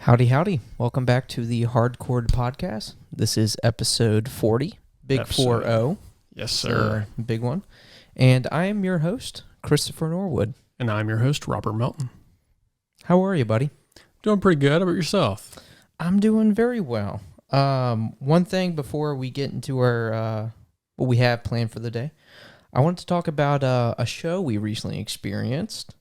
Howdy, howdy. Welcome back to the Hardcore Podcast. This is episode 40, Big 4-0. Yes, sir. Big one. And I am your host, Christopher Norwood. And I'm your host, Robert Melton. How are you, buddy? Doing pretty good. How about yourself? I'm doing very well. One thing before we get into our what we have planned for the day, I wanted to talk about a show we recently experienced.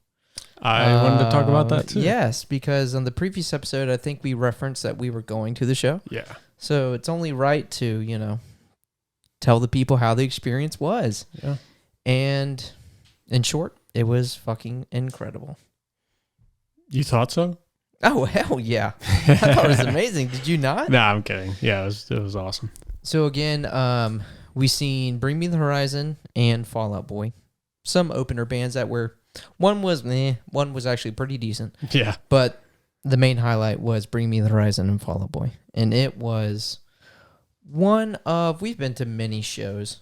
I wanted to talk about that too. Yes, because on the previous episode, I think we referenced that we were going to the show. Yeah. So it's only right to, tell the people how the experience was. Yeah. And in short, it was fucking incredible. You thought so? Oh, hell yeah. I thought it was amazing. Did you not? Nah, I'm kidding. Yeah, it was awesome. So again, we seen Bring Me the Horizon and Fall Out Boy. Some opener bands that were... One was actually pretty decent. Yeah. But the main highlight was Bring Me the Horizon and Fall Out Boy. And it was we've been to many shows,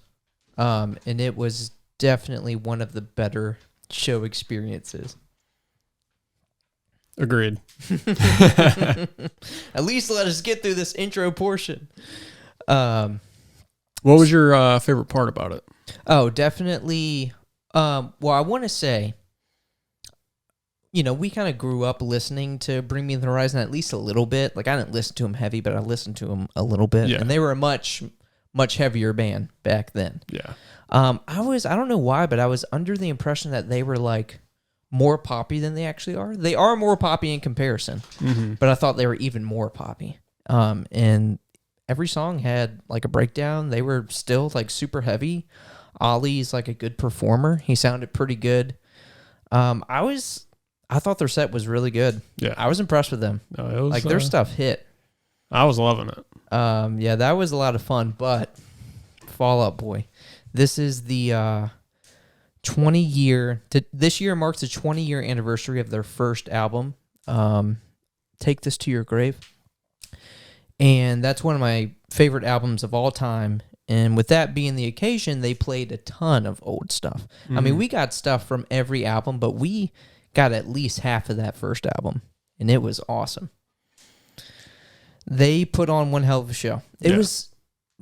and it was definitely one of the better show experiences. Agreed. At least let us get through this intro portion. What was your favorite part about it? Oh, definitely. Well, I want to say, we kind of grew up listening to Bring Me the Horizon at least a little bit. Like, I didn't listen to them heavy, but I listened to them a little bit. Yeah. And they were a much, much heavier band back then. Yeah. I don't know why, but I was under the impression that they were, like, more poppy than they actually are. They are more poppy in comparison, but I thought they were even more poppy. And every song had, like, a breakdown. They were still, like, super heavy. Ollie's like a good performer. He sounded pretty good. I thought their set was really good. Yeah. I was impressed with them. No, it was, like their stuff hit. I was loving it. Yeah, that was a lot of fun, but Fall Out Boy. This is the 20-year... This year marks the 20-year anniversary of their first album, Take This to Your Grave. And that's one of my favorite albums of all time. And with that being the occasion, they played a ton of old stuff. I mean, we got stuff from every album, but we got at least half of that first album, and it was awesome. They put on one hell of a show. It was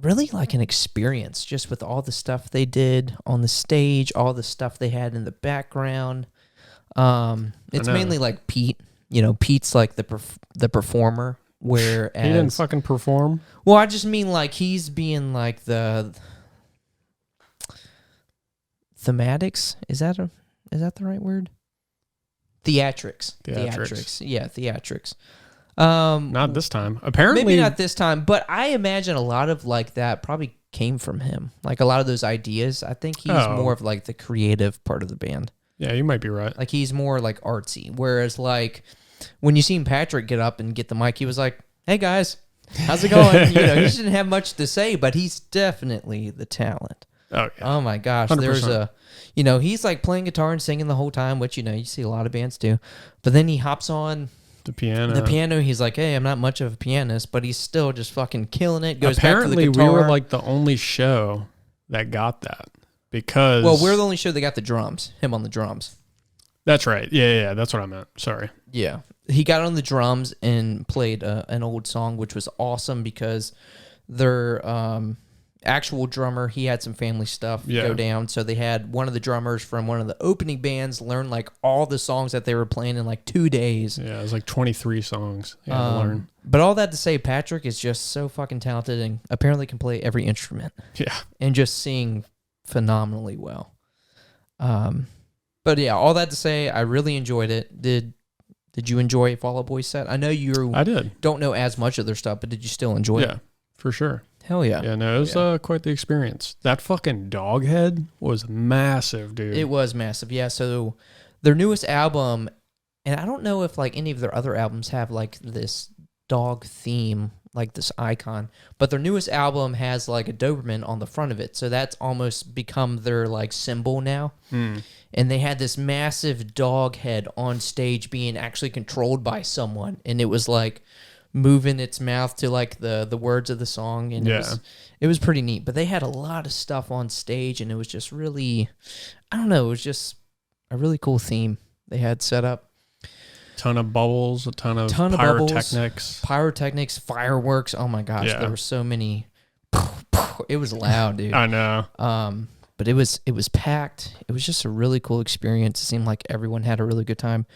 really like an experience, just with all the stuff they did on the stage, all the stuff they had in the background. It's mainly like Pete. Pete's like the performer. Whereas he didn't fucking perform. Well, I just mean like he's being like the thematics. Is that the right word? Theatrics. Yeah, theatrics. Not this time. Apparently, maybe not this time. But I imagine a lot of like that probably came from him. Like a lot of those ideas. I think he's more of like the creative part of the band. Yeah, you might be right. Like he's more like artsy. Whereas like when you seen Patrick get up and get the mic, he was like, "Hey guys, how's it going?" He didn't have much to say, but he's definitely the talent. Oh, yeah. Oh my gosh. 100%. There's he's like playing guitar and singing the whole time, which, you see a lot of bands do. But then he hops on the piano. He's like, "Hey, I'm not much of a pianist," but he's still just fucking killing it. Apparently, back to the guitar. we were like the only show that got that because... Well, we're the only show that got the drums, him on the drums. That's right. Yeah, that's what I meant. Sorry. Yeah. He got on the drums and played an old song, which was awesome because their actual drummer, he had some family stuff go down. So they had one of the drummers from one of the opening bands learn like all the songs that they were playing in like 2 days. Yeah, it was like 23 songs he had to learn. But all that to say, Patrick is just so fucking talented and apparently can play every instrument. Yeah. And just sing phenomenally well. But yeah, all that to say, I really enjoyed it. Did you enjoy Fall Out Boy set? I know I did. Don't know as much of their stuff, but did you still enjoy it? Yeah, for sure. Hell yeah. Yeah, no, it was quite the experience. That fucking dog head was massive, dude. It was massive, yeah. So their newest album, and I don't know if like any of their other albums have like this dog theme, like this icon, but their newest album has like a Doberman on the front of it. So that's almost become their like symbol now. And they had this massive dog head on stage being actually controlled by someone. And it was like moving its mouth to like the words of the song. And it was pretty neat. But they had a lot of stuff on stage and it was just really, I don't know, it was just a really cool theme they had set up. ton of bubbles, a ton of pyrotechnics, fireworks. Oh my gosh, there were so many. It was loud, dude. I know. But it was packed. It was just a really cool experience. It seemed like everyone had a really good time.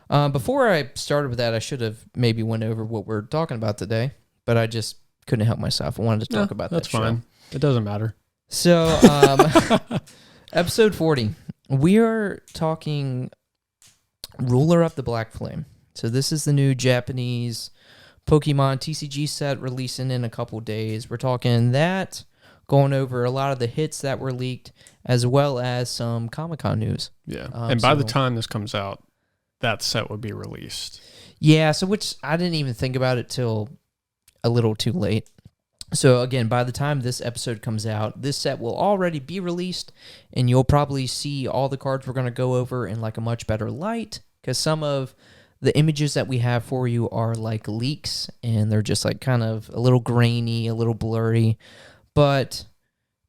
Before I started with that, I should have maybe went over what we're talking about today, but I just couldn't help myself. I wanted to talk about that. That's fine. It doesn't matter. So, episode 40, we are talking Ruler of the Black Flame. So this is the new Japanese Pokemon TCG set releasing in a couple days. We're talking that, going over a lot of the hits that were leaked, as well as some Comic-Con news. Yeah, and by the time this comes out, that set would be released. Yeah, so which I didn't even think about it till a little too late. So again, by the time this episode comes out, this set will already be released, and you'll probably see all the cards we're going to go over in like a much better light, because some of the images that we have for you are like leaks, and they're just like kind of a little grainy, a little blurry. But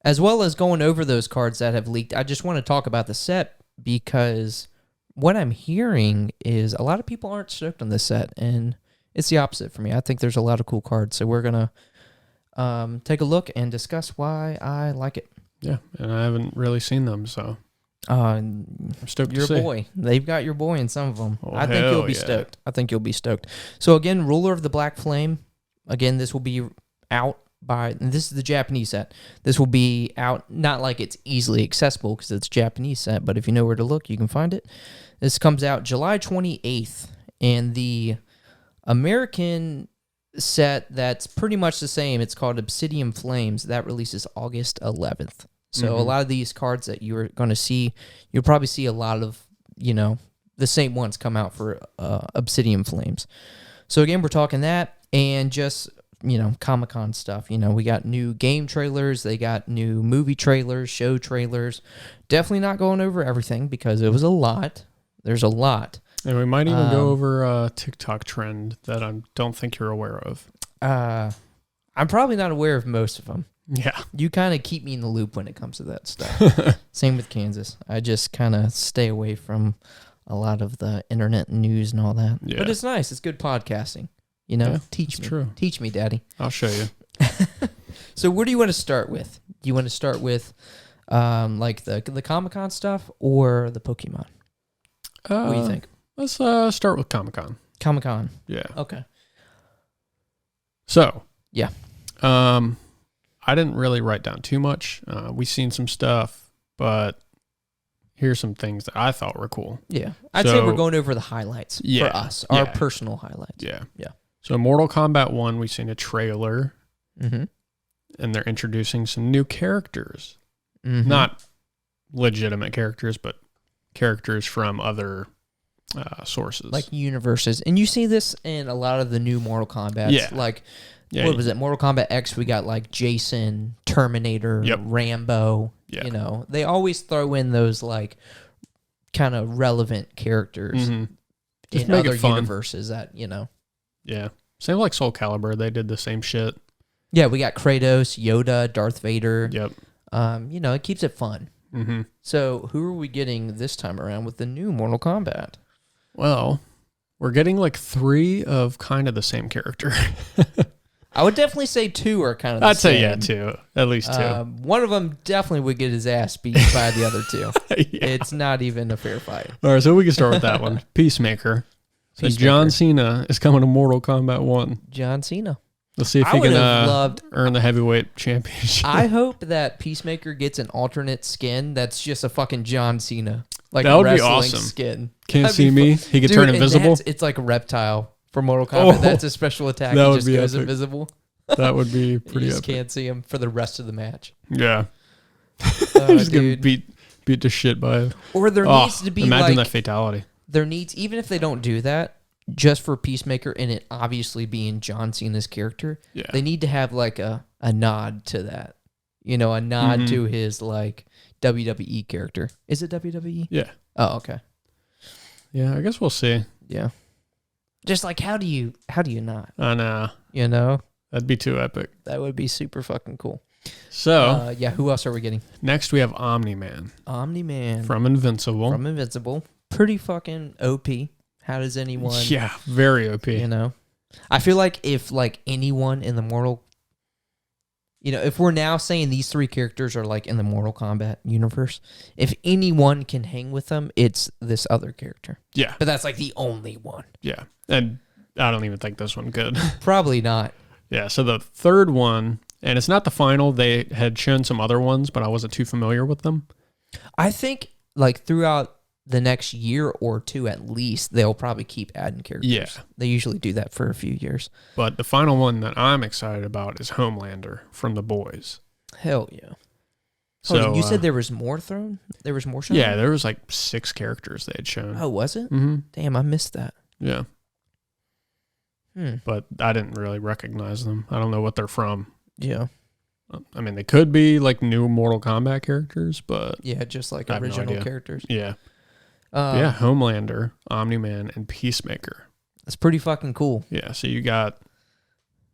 as well as going over those cards that have leaked, I just want to talk about the set, because what I'm hearing is a lot of people aren't stoked on this set, and it's the opposite for me. I think there's a lot of cool cards, so we're going to take a look and discuss why I like it. Yeah, and I haven't really seen them, so I'm stoked to see. Your boy. They've got your boy in some of them. Oh, I think you'll be stoked. So again, Ruler of the Black Flame. Again, this will be out and this is the Japanese set. This will be out, not like it's easily accessible because it's a Japanese set, but if you know where to look, you can find it. This comes out July 28th, and the American set that's pretty much the same, it's called Obsidian Flames. That releases August 11th. So a lot of these cards that you're going to see, you'll probably see a lot of, the same ones come out for Obsidian Flames. So again, we're talking that, and just, Comic-Con stuff. We got new game trailers, they got new movie trailers, show trailers. Definitely not going over everything because it was a lot. There's a lot. And we might even go over a TikTok trend that I don't think you're aware of. I'm probably not aware of most of them. Yeah. You kind of keep me in the loop when it comes to that stuff. Same with Kansas. I just kind of stay away from a lot of the internet news and all that. Yeah. But it's nice. It's good podcasting. Teach me. True. Teach me, Daddy. I'll show you. So where do you want to start with? Do you want to start with like the Comic-Con stuff or the Pokemon? What do you think? Let's start with Comic-Con. Comic-Con. Yeah. Okay. So. Yeah. I didn't really write down too much. We've seen some stuff, but here's some things that I thought were cool. Yeah. I'd say we're going over the highlights for us, our personal highlights. Yeah. Yeah. So Mortal Kombat 1, we've seen a trailer, and they're introducing some new characters. Not legitimate characters, but characters from other sources. Like universes. And you see this in a lot of the new Mortal Kombat. Yeah. Like, what was it? Mortal Kombat X, we got like Jason, Terminator, Rambo. Yeah. They always throw in those like kind of relevant characters in other universes that, Yeah. Same like Soul Calibur. They did the same shit. Yeah, we got Kratos, Yoda, Darth Vader. Yep. It keeps it fun. So who are we getting this time around with the new Mortal Kombat? Well, we're getting like 3 of kind of the same character. I would definitely say 2 are kind of the same. I'd say, 2. At least 2. One of them definitely would get his ass beat by the other 2. Yeah. It's not even a fair fight. All right, so we can start with that one. Peacemaker. So John Cena is coming to Mortal Kombat 1. John Cena. Let's see if he can earn the heavyweight championship. I hope that Peacemaker gets an alternate skin that's just a fucking John Cena. Like that would wrestling be awesome. Skin. Can't see me. He could turn invisible. It's like a reptile for Mortal Kombat. That's a special attack. He just goes invisible. That would be pretty You just can't see him for the rest of the match. Yeah. He's going to beat the shit by him. Or there needs to be imagine that fatality. Even if they don't do that, just for Peacemaker and it obviously being John Cena's character, they need to have like a nod to that. A nod to his like WWE character. Is it WWE? Yeah. Oh, okay. Yeah, I guess we'll see. Yeah. Just like how do you not? I know. That'd be too epic. That would be super fucking cool. So who else are we getting? Next we have Omni-Man. Omni-Man. From Invincible. Pretty fucking OP. How does anyone? Yeah, very OP. You know, I feel like if like anyone in the Mortal, if we're now saying these 3 characters are like in the Mortal Kombat universe, if anyone can hang with them, it's this other character. Yeah, but that's like the only one. Yeah, and I don't even think this one could. Probably not. Yeah, so the third one, and it's not the final. They had shown some other ones, but I wasn't too familiar with them. I think like throughout the next year or 2 at least, they'll probably keep adding characters. Yeah. They usually do that for a few years. But the final one that I'm excited about is Homelander from The Boys. Hell yeah. So you said there was more thrown? There was more shown? Yeah, there was like 6 characters they had shown. Oh, was it? Mm-hmm. Damn, I missed that. Yeah. But I didn't really recognize them. I don't know what they're from. Yeah. I mean, they could be like new Mortal Kombat characters, but... Yeah, just like I have no original idea. characters. Yeah. Yeah, Homelander, Omni-Man, and Peacemaker. That's pretty fucking cool. Yeah, so you got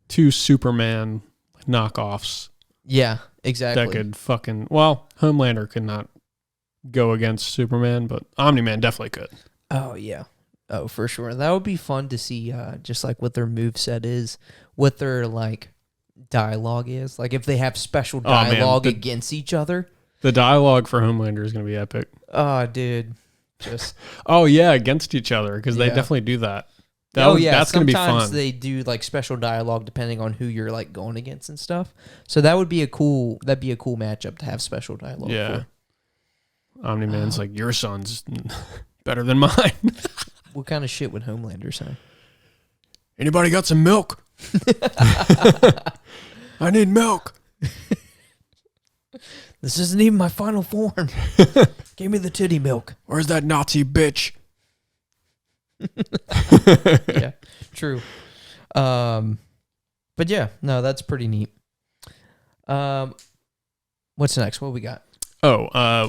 2 Superman knockoffs. Yeah, exactly. That could fucking... Well, Homelander could not go against Superman, but Omni-Man definitely could. Oh, yeah. Oh, for sure. That would be fun to see just like what their moveset is, what their like dialogue is. Like if they have special dialogue against each other. The dialogue for Homelander is going to be epic. Oh, dude. Just against each other, because they definitely do that. That's going to be fun. Sometimes they do like special dialogue depending on who you're like going against and stuff. So that'd be a cool matchup to have special dialogue. Yeah. For. Omni-Man's like, your son's better than mine. What kind of shit would Homelander say? Anybody got some milk? I need milk. This isn't even my final form. Give me the titty milk. Where's that Nazi bitch? Yeah, true. But yeah, no, that's pretty neat. What's next? What we got?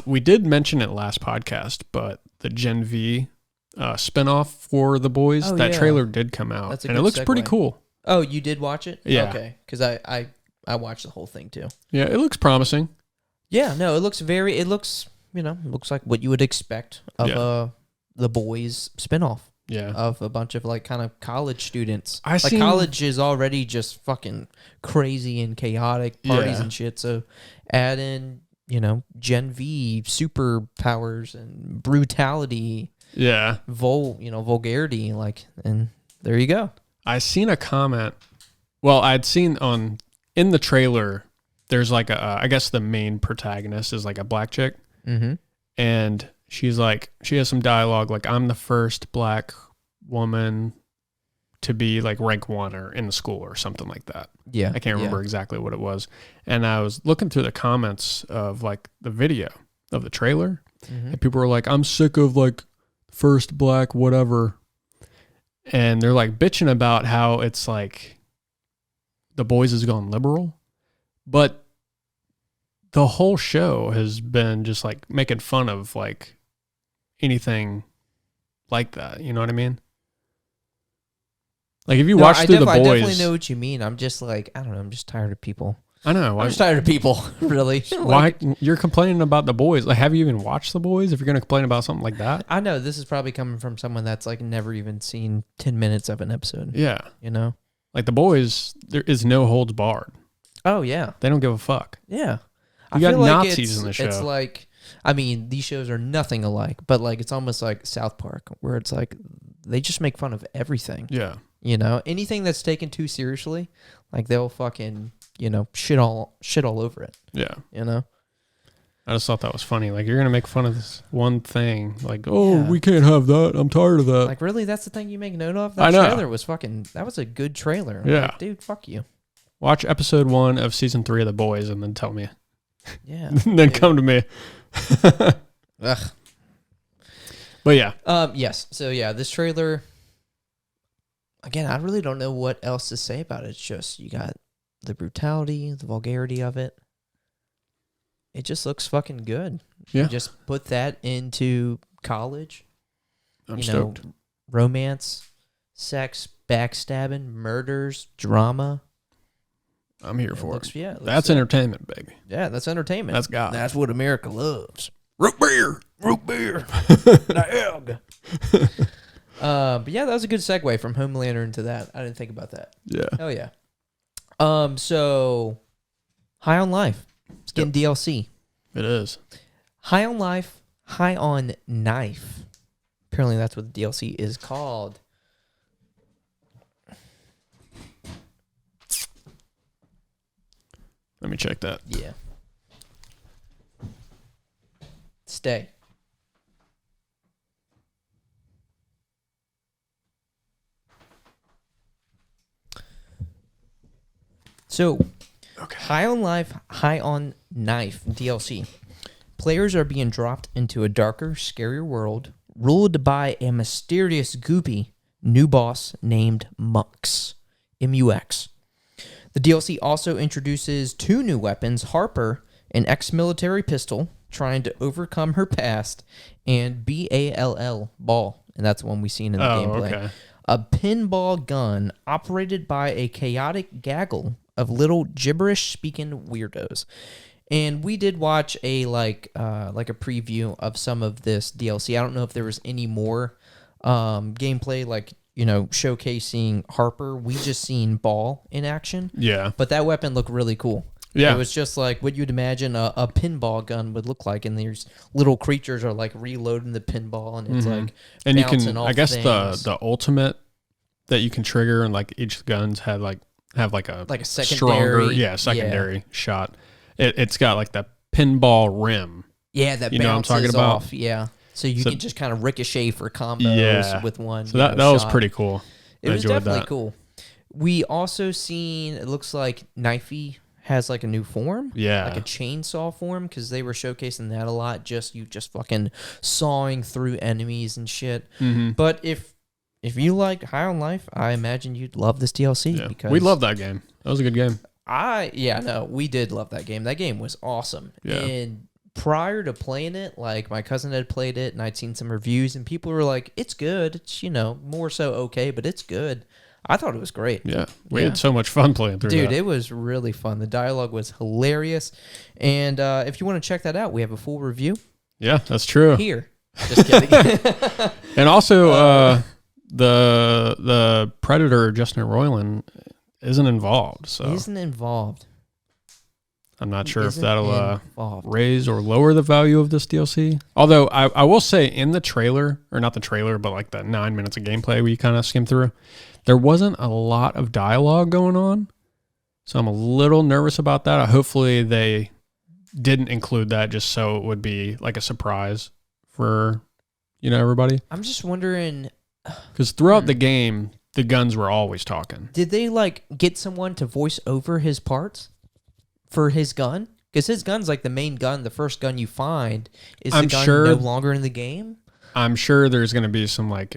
We did mention it last podcast, but the Gen V spinoff for The Boys, trailer did come out, and it looks pretty cool. Oh, you did watch it? Yeah. Okay, because I watched the whole thing too. Yeah, it looks promising. Yeah, no, it looks like what you would expect of The Boys spinoff. Yeah. Of a bunch of like kind of college students. College is already just fucking crazy and chaotic parties and shit. So add in, Gen V superpowers and brutality. Yeah. Vulgarity, and there you go. I seen a comment. Well, I'd seen in the trailer, there's like I guess the main protagonist is like a black chick. Mm-hmm. And she's like, she has some dialogue like, I'm the first black woman to be like rank 1 or in the school or something like that. Yeah. I can't remember exactly what it was. And I was looking through the comments of like the video of the trailer, and people were like, I'm sick of like first black whatever. And they're like bitching about how it's like The Boys has gone liberal, but the whole show has been just like making fun of like anything like that. You know what I mean? Like if you watch through The Boys, I definitely know what you mean. I'm just like, I don't know. I'm just tired of people. I know. I'm just tired of people, really. Why you're complaining about The Boys? Like, have you even watched The Boys if you're going to complain about something like that? I know this is probably coming from someone that's like never even seen 10 minutes of an episode. Yeah. Like The Boys, there is no holds barred. Oh, yeah. They don't give a fuck. Yeah. You got Nazis in the show. It's like, I mean, these shows are nothing alike, but like it's almost like South Park, where it's like they just make fun of everything. Yeah. Anything that's taken too seriously, like they'll fucking, shit all over it. Yeah. I just thought that was funny. Like, you're going to make fun of this one thing. Like, we can't have that. I'm tired of that. Like, really? That's the thing you make note of? That trailer was that was a good trailer. Yeah. Like, dude, fuck you. Watch episode 1 of season 3 of The Boys and then tell me. Yeah. Then come to me. Ugh. But yeah. Yes. So yeah, this trailer, again, I really don't know what else to say about it. It's just, you got the brutality, the vulgarity of it. It just looks fucking good. Yeah. You just put that into college. I'm stoked. Romance, sex, backstabbing, murders, drama. I'm here for it. Yeah, that's entertainment, baby. Yeah, that's entertainment. That's God. That's what America loves. Root beer. The egg. But yeah, that was a good segue from Homelander into that. I didn't think about that. Yeah. Hell yeah. So High on Life. It's getting DLC. It is. High on Life, High on Knife. Apparently that's what the DLC is called. Let me check that. Yeah. Stay. So, Okay. High on Life, High on Knife DLC. Players are being dropped into a darker, scarier world ruled by a mysterious, goopy new boss named Mux. M-U-X. The DLC also introduces 2 new weapons, Harper, an ex-military pistol trying to overcome her past, and BALL, Ball, and that's the one we've seen in the gameplay. Okay. A pinball gun operated by a chaotic gaggle of little gibberish-speaking weirdos. And we did watch a like a preview of some of this DLC. I don't know if there was any more gameplay, like, showcasing Harper. We just seen Ball in action. Yeah. But that weapon looked really cool. Yeah. It was just like what you'd imagine a pinball gun would look like, and these little creatures are like reloading the pinball, and it's like and you bouncing can, off I guess things. the ultimate that you can trigger, and like each guns have like a secondary, secondary shot. It's got like the pinball rim. Yeah, that you know bounces what I'm talking about? off. Yeah, so you can just kind of ricochet for combos with one. So that was pretty cool. It was definitely cool. We also seen, it looks like Knifey has like a new form. Yeah. Like a chainsaw form, because they were showcasing that a lot. Just fucking sawing through enemies and shit. Mm-hmm. But if you like High on Life, I imagine you'd love this DLC. Yeah. Because we love that game. That was a good game. We did love that game. That game was awesome. Yeah. And prior to playing it, like, my cousin had played it, and I'd seen some reviews, and people were like, it's good. It's, more so okay, but it's good. I thought it was great. Yeah. We had so much fun playing through Dude, that. it was really fun. The dialogue was hilarious. And if you want to check that out, we have a full review Yeah, that's true. here. Just kidding. And also, the Predator, Justin Roiland, isn't involved. So Isn't involved. I'm not sure if Isn't that'll involved. raise or lower the value of this DLC. Although I will say, in the trailer, or not the trailer, but like the 9 minutes of gameplay we kind of skimmed through, there wasn't a lot of dialogue going on. So I'm a little nervous about that. Hopefully they didn't include that just so it would be like a surprise for, everybody. I'm just wondering, Because throughout the game, the guns were always talking. did they like get someone to voice over his parts for his gun? Because his gun's like the main gun. The first gun you find is the gun no longer in the game. I'm sure there's going to be some like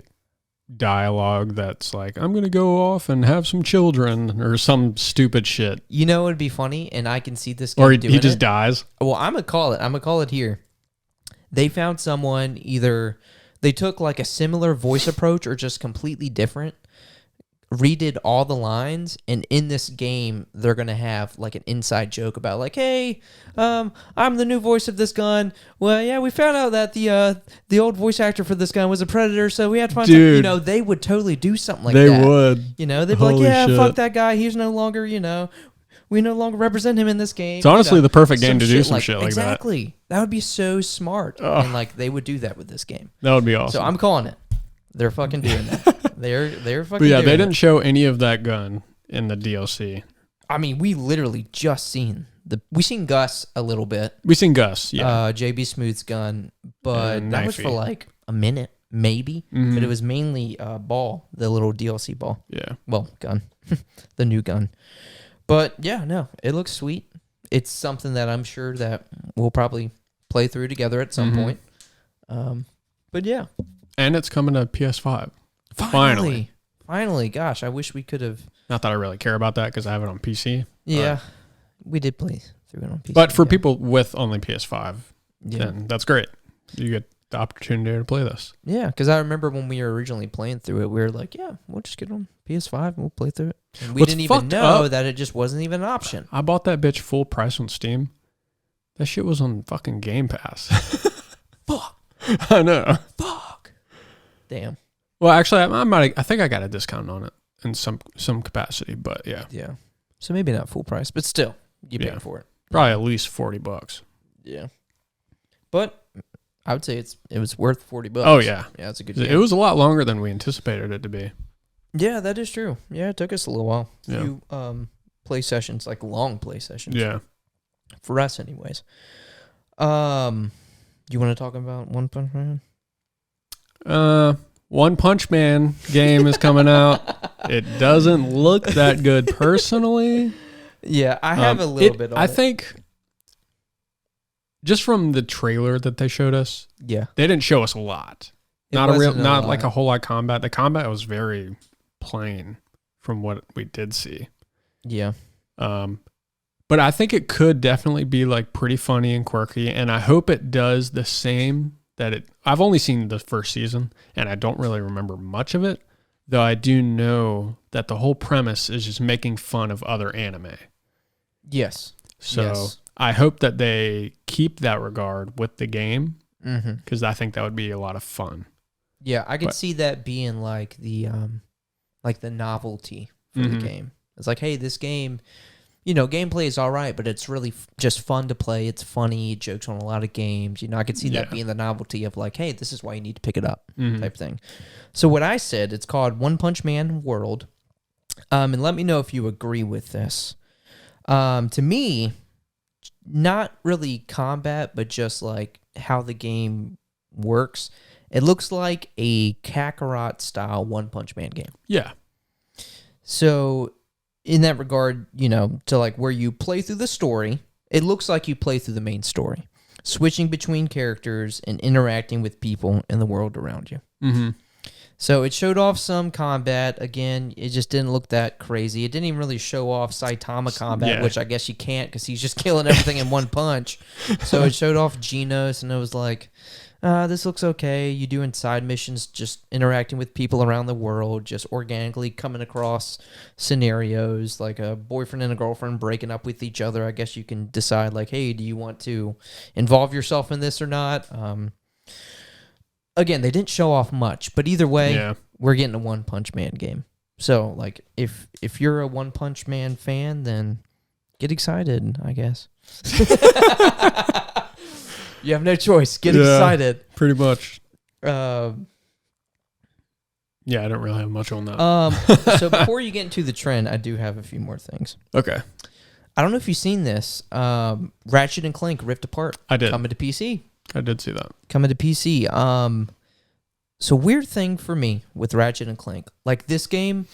dialogue that's like, I'm going to go off and have some children or some stupid shit. You know, it'd be funny, and I can see this game Or doing he just it. dies. Well, I'm going to call it here. They found someone, either they took like a similar voice approach or just completely different, redid all the lines, and in this game they're gonna have like an inside joke about like, hey, I'm the new voice of this gun. Well, yeah, we found out that the old voice actor for this gun was a predator, so we had to find some, they would totally do something like that. They would. They'd be like, yeah, fuck that guy, he's no longer, we no longer represent him in this game. It's honestly the perfect game to do some shit like that. Exactly. That would be so smart. And like they would do that with this game. That would be awesome. So I'm calling it. They're fucking doing that. They're fucking But yeah, doing they it. didn't show any of that gun in the DLC. I mean, we literally just seen we seen Gus a little bit. We seen Gus, yeah. JB Smooth's gun, but And that was for Knifey. like a minute, maybe. Mhm. But it was mainly Ball, the little DLC Ball. Yeah. Well, gun. The new gun. But yeah, no, it looks sweet. It's something that I'm sure that we'll probably play through together at some point. But yeah. And it's coming to PS5. Finally. Gosh, I wish we could have. Not that I really care about that because I have it on PC. Yeah, we did play through it on PC. But for people with only PS5, yeah, then that's great. You get the opportunity to play this. Yeah, because I remember when we were originally playing through it, we were like, yeah, we'll just get it on PS5 and we'll play through it. And we didn't even know that it just wasn't even an option. I bought that bitch full price on Steam. That shit was on fucking Game Pass. Fuck. I know. Fuck. Damn. Well, actually, I think I got a discount on it in some capacity, but yeah. Yeah. So maybe not full price, but still, you pay for it. Probably at least $40. Yeah. But I would say it was worth $40. Oh yeah. Yeah, it's a good game. It was a lot longer than we anticipated it to be. Yeah, that is true. Yeah, it took us a little while. Yeah. Few play sessions, like long play sessions. Yeah. For us anyways. You want to talk about One Punch Man? One Punch Man game is coming out. It doesn't look that good personally. Yeah, I have a little bit on I it. think just from the trailer that they showed us, yeah, they didn't show us a lot. Not like a whole lot of combat. The combat was very plain from what we did see. Yeah. But I think it could definitely be like pretty funny and quirky, and I hope it does the same I've only seen the first season, and I don't really remember much of it, though I do know that the whole premise is just making fun of other anime. Yes. So yes. I hope that they keep that regard with the game, because I think that would be a lot of fun. Yeah, I could see that being like the novelty for the game. It's like, hey, this game, gameplay is all right, but it's really just fun to play. It's funny, jokes on a lot of games. I could see that being the novelty of like, hey, this is why you need to pick it up type thing. So what I said, it's called One Punch Man World. And let me know if you agree with this. To me, not really combat, but just like how the game works. It looks like a Kakarot style One Punch Man game. Yeah. So in that regard, to like where you play through the story, it looks like you play through the main story, switching between characters and interacting with people in the world around you. Mm-hmm. So it showed off some combat. Again, it just didn't look that crazy. It didn't even really show off Saitama combat, which I guess you can't because he's just killing everything in one punch. So it showed off Genos, and it was like, this looks okay. You doing side missions, just interacting with people around the world, just organically coming across scenarios like a boyfriend and a girlfriend breaking up with each other. I guess you can decide like, hey, do you want to involve yourself in this or not? Again, they didn't show off much, but either way, we're getting a One Punch Man game. So like, if you're a One Punch Man fan, then get excited, I guess. You have no choice. Get excited. Pretty much. Yeah, I don't really have much on that. So before you get into the trend, I do have a few more things. Okay. I don't know if you've seen this. Ratchet and Clank Rift Apart. I did. Coming to PC. I did see that. Coming to PC. So weird thing for me with Ratchet and Clank. Like this game,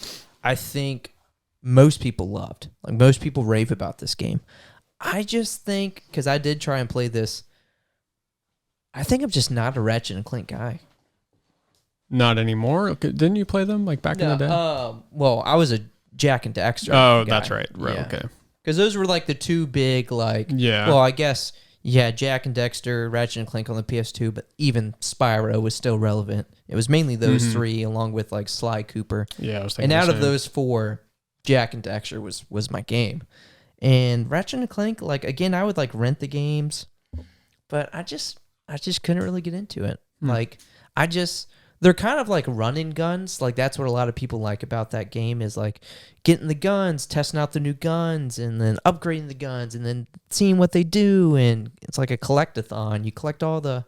I think most people loved. Like most people rave about this game. I just think, because I did try and play this, I think I'm just not a Ratchet and Clank guy. Not anymore? Didn't you play them like back in the day? Well, I was a Jack and Dexter guy. That's right. Right, okay. Because those were like the two big, like... Yeah. Well, I guess, Jack and Dexter, Ratchet and Clank on the PS2, but even Spyro was still relevant. It was mainly those three, along with like Sly Cooper. Yeah, I was thinking. And out of those four, Jack and Dexter was my game. And Ratchet and Clank, like, again, I would like rent the games, but I just couldn't really get into it. Like, they're kind of like running guns. Like, that's what a lot of people like about that game is like getting the guns, testing out the new guns, and then upgrading the guns, and then seeing what they do. And it's like a collect-a-thon. You collect all the,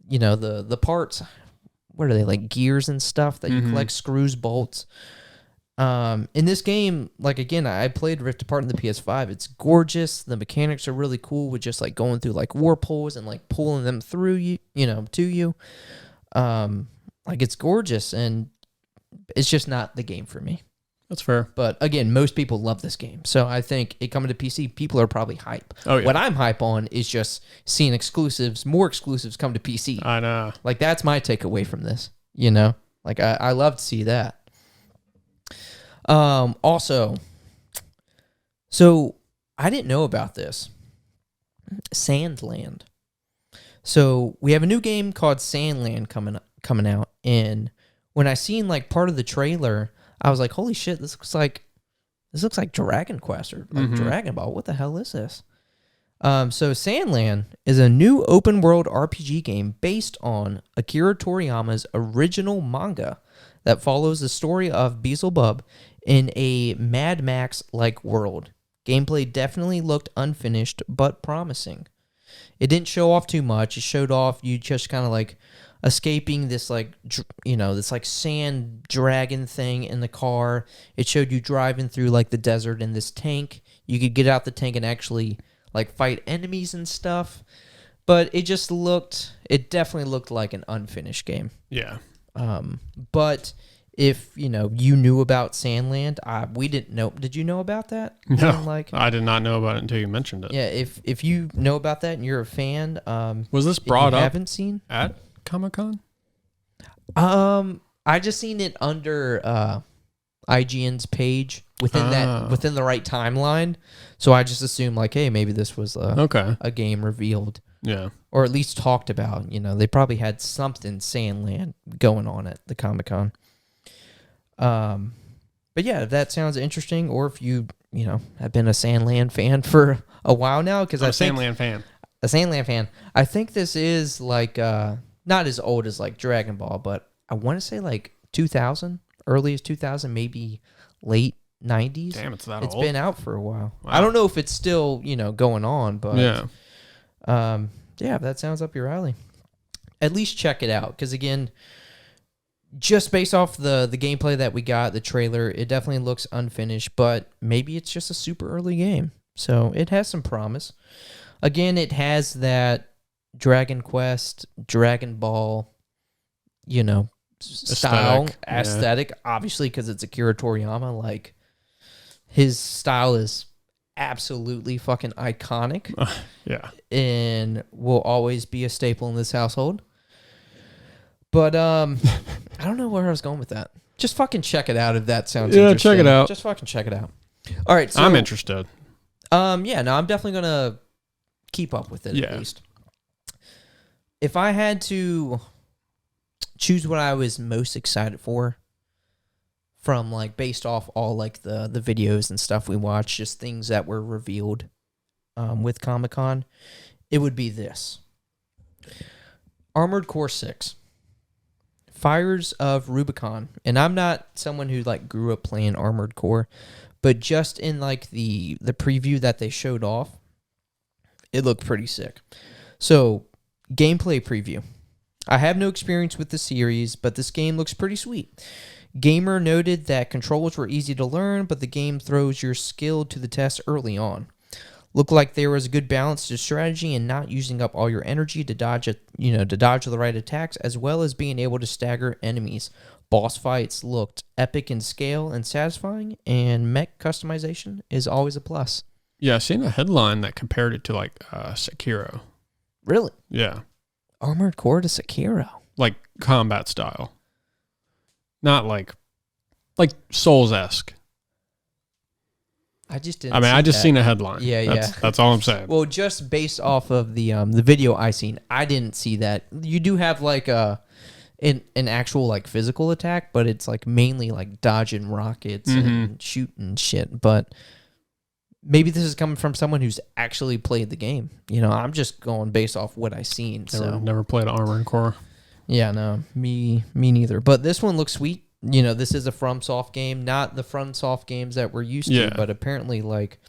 the parts. What are they, like gears and stuff that you collect, screws, bolts. In this game, like, again, I played Rift Apart in the PS5. It's gorgeous. The mechanics are really cool with just like going through like warp holes and like pulling them through you, to you. Like, it's gorgeous, and it's just not the game for me. That's fair. But again, most people love this game. So I think it coming to PC, people are probably hype. Oh, yeah. What I'm hype on is just seeing more exclusives come to PC. I know. Like, that's my takeaway from this, Like, I love to see that. Also, so I didn't know about this. Sandland. So we have a new game called Sandland coming out, and when I seen like part of the trailer, I was like, "Holy shit! This looks like Dragon Quest or like Dragon Ball. What the hell is this?" So Sandland is a new open world RPG game based on Akira Toriyama's original manga that follows the story of Beelzebub in a Mad Max-like world. Gameplay definitely looked unfinished, but promising. It didn't show off too much. It showed off you just kind of like escaping this this like sand dragon thing in the car. It showed you driving through like the desert in this tank. You could get out the tank and actually like fight enemies and stuff. But it definitely looked like an unfinished game. Yeah. But if you knew about Sandland, we didn't know. Did you know about that? No, I did not know about it until you mentioned it. Yeah, if you know about that and you're a fan, was this brought up? Haven't seen at Comic-Con? I just seen it under IGN's page within the right timeline. So I just assumed like, hey, maybe this was a game revealed. Yeah. Or at least talked about. They probably had something Sandland going on at the Comic-Con. But yeah, if that sounds interesting, or if you have been a Sandland fan for a while now, because I'm a Sandland fan. I think this is like not as old as like Dragon Ball, but I want to say like 2000, earliest 2000, maybe late 90s. Damn, it's that old. It's been out for a while. Wow. I don't know if it's still going on, but yeah, if that sounds up your alley, at least check it out. Because again, just based off the gameplay that we got, the trailer, it definitely looks unfinished, but maybe it's just a super early game. So it has some promise. Again, it has that Dragon Quest, Dragon Ball, style, aesthetic. Obviously, because it's Akira Toriyama, like his style is absolutely fucking iconic. Yeah. And will always be a staple in this household. But I don't know where I was going with that. Just fucking check it out if that sounds interesting. Check it out. Just fucking check it out. All right, so I'm interested. I'm definitely gonna keep up with it at least. If I had to choose what I was most excited for from like based off all like the videos and stuff we watched, just things that were revealed with Comic-Con, it would be this. Armored Core 6. Fires of Rubicon. And I'm not someone who like grew up playing Armored Core, but just in like the preview that they showed off, it looked pretty sick. So, gameplay preview. I have no experience with the series, but this game looks pretty sweet. Gamer noted that controls were easy to learn, but the game throws your skill to the test early on. Looked like there was a good balance to strategy and not using up all your energy to dodge the right attacks, as well as being able to stagger enemies. Boss fights looked epic in scale and satisfying, and mech customization is always a plus. Yeah, I seen a headline that compared it to like Sekiro. Really? Yeah. Armored Core to Sekiro. Like combat style. Not like Souls-esque. I just didn't. I just seen a headline. Yeah, That's all I'm saying. Well, just based off of the video I seen, I didn't see that. You do have like an actual like physical attack, but it's like mainly like dodging rockets and shooting shit. But maybe this is coming from someone who's actually played the game. I'm just going based off what I seen. Never played Armored Core. Yeah, no, me neither. But this one looks sweet. This is a FromSoft game, not the FromSoft games that we're used to, but apparently, like,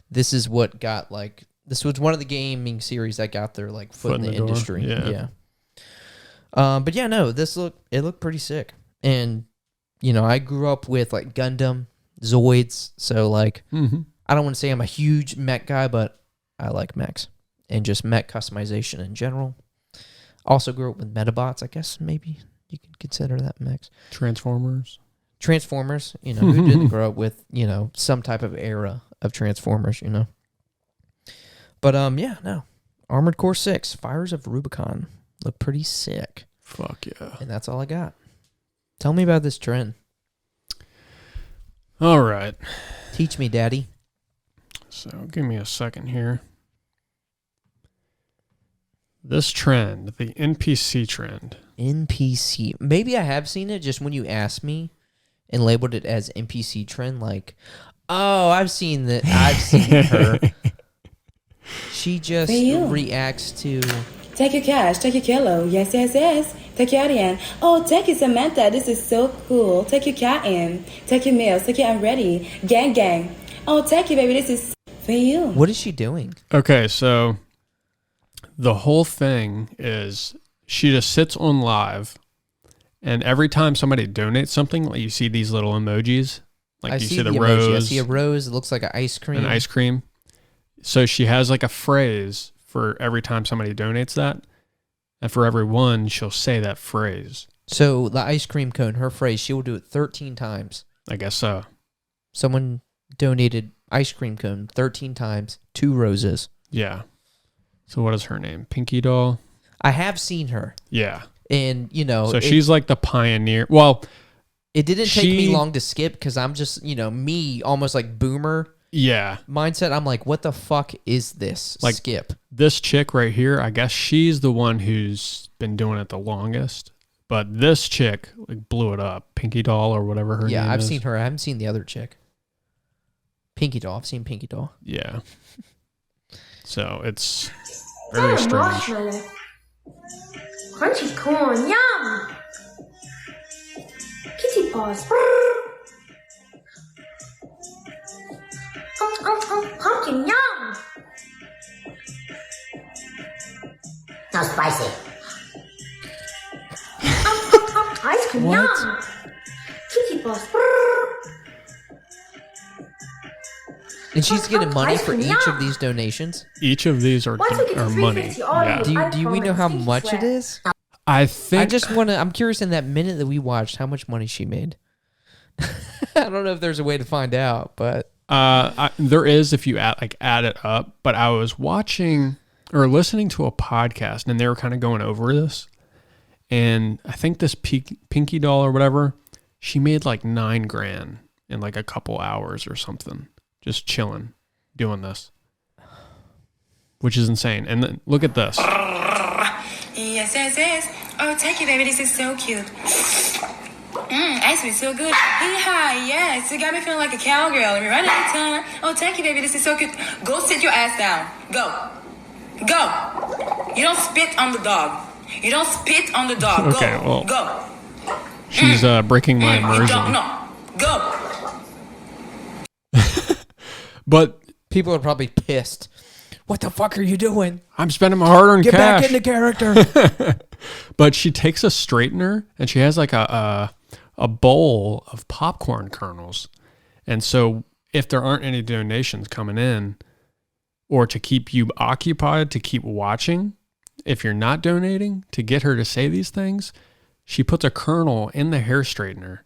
this is what got, like, this was one of the gaming series that got their, like, foot in the industry. Yeah. But yeah, no, it looked pretty sick. And, I grew up with, like, Gundam, Zoids, so, like, I don't want to say I'm a huge mech guy, but I like mechs and just mech customization in general. Also grew up with Metabots, I guess, maybe. You could consider that mix. Transformers, who didn't grow up with, some type of era of Transformers, But, no. Armored Core 6, Fires of Rubicon. Look pretty sick. Fuck yeah. And that's all I got. Tell me about this trend. All right. Teach me, Daddy. So, give me a second here. This trend, the NPC trend. NPC. Maybe I have seen it just when you asked me and labeled it as NPC trend. Like, oh, I've seen that. I've seen her. She just reacts to... Take your cash, take your kilo. Yes, yes, yes. Take your in. Oh, take your Samantha. This is so cool. Take your cat in. Take your meals. Take your I'm ready. Gang, gang. Oh, take you, baby. This is for you. What is she doing? Okay, so the whole thing is she just sits on live, and every time somebody donates something, like you see these little emojis. Like you see the rose. Emoji. I see a rose. It looks like an ice cream. An ice cream. So she has like a phrase for every time somebody donates that. And for every one, she'll say that phrase. So the ice cream cone, her phrase, she will do it 13 times. I guess so. Someone donated ice cream cone 13 times, 2 roses. Yeah. So what is her name? Pinky Doll? I have seen her. Yeah. And, you know... So she's like the pioneer. Well... It didn't take me long to skip because I'm just, me, almost like boomer mindset. I'm like, what the fuck is this? Like, skip. This chick right here, I guess she's the one who's been doing it the longest. But this chick blew it up. Pinky Doll or whatever her name is. Yeah, I've seen her. I haven't seen the other chick. Pinky Doll. I've seen Pinky Doll. Yeah. So it's very strange. Crunchy corn, yum! Kitty paws. Pumpkin, yum! No spicy. Ice cream, yum! Kitty paws. And she's getting money for each of these donations? Each of these are money. Yeah. Do we know how much it is? I think... I'm curious in that minute that we watched how much money she made. I don't know if there's a way to find out, but... there is if you add it up, but I was watching or listening to a podcast and they were kind of going over this. And I think this Pinky Doll or whatever, she made like $9,000 in like a couple hours or something. Just chilling, doing this. Which is insane. And then look at this. Yes, yes, yes. Oh, take it, baby. This is so cute. Ice cream is so good. Hi, yes. You got me feeling like a cowgirl. Let me run out of time. Oh, thank you, baby. This is so cute. Go sit your ass down. Go. Go. You don't spit on the dog. You don't spit on the dog. Okay, go. well, go. She's breaking my immersion. You don't know. Go. But people are probably pissed. What the fuck are you doing? I'm spending my hard-earned cash. Get back into character. But she takes a straightener and she has like a bowl of popcorn kernels. And so if there aren't any donations coming in or to keep you occupied, to keep watching, if you're not donating, to get her to say these things, she puts a kernel in the hair straightener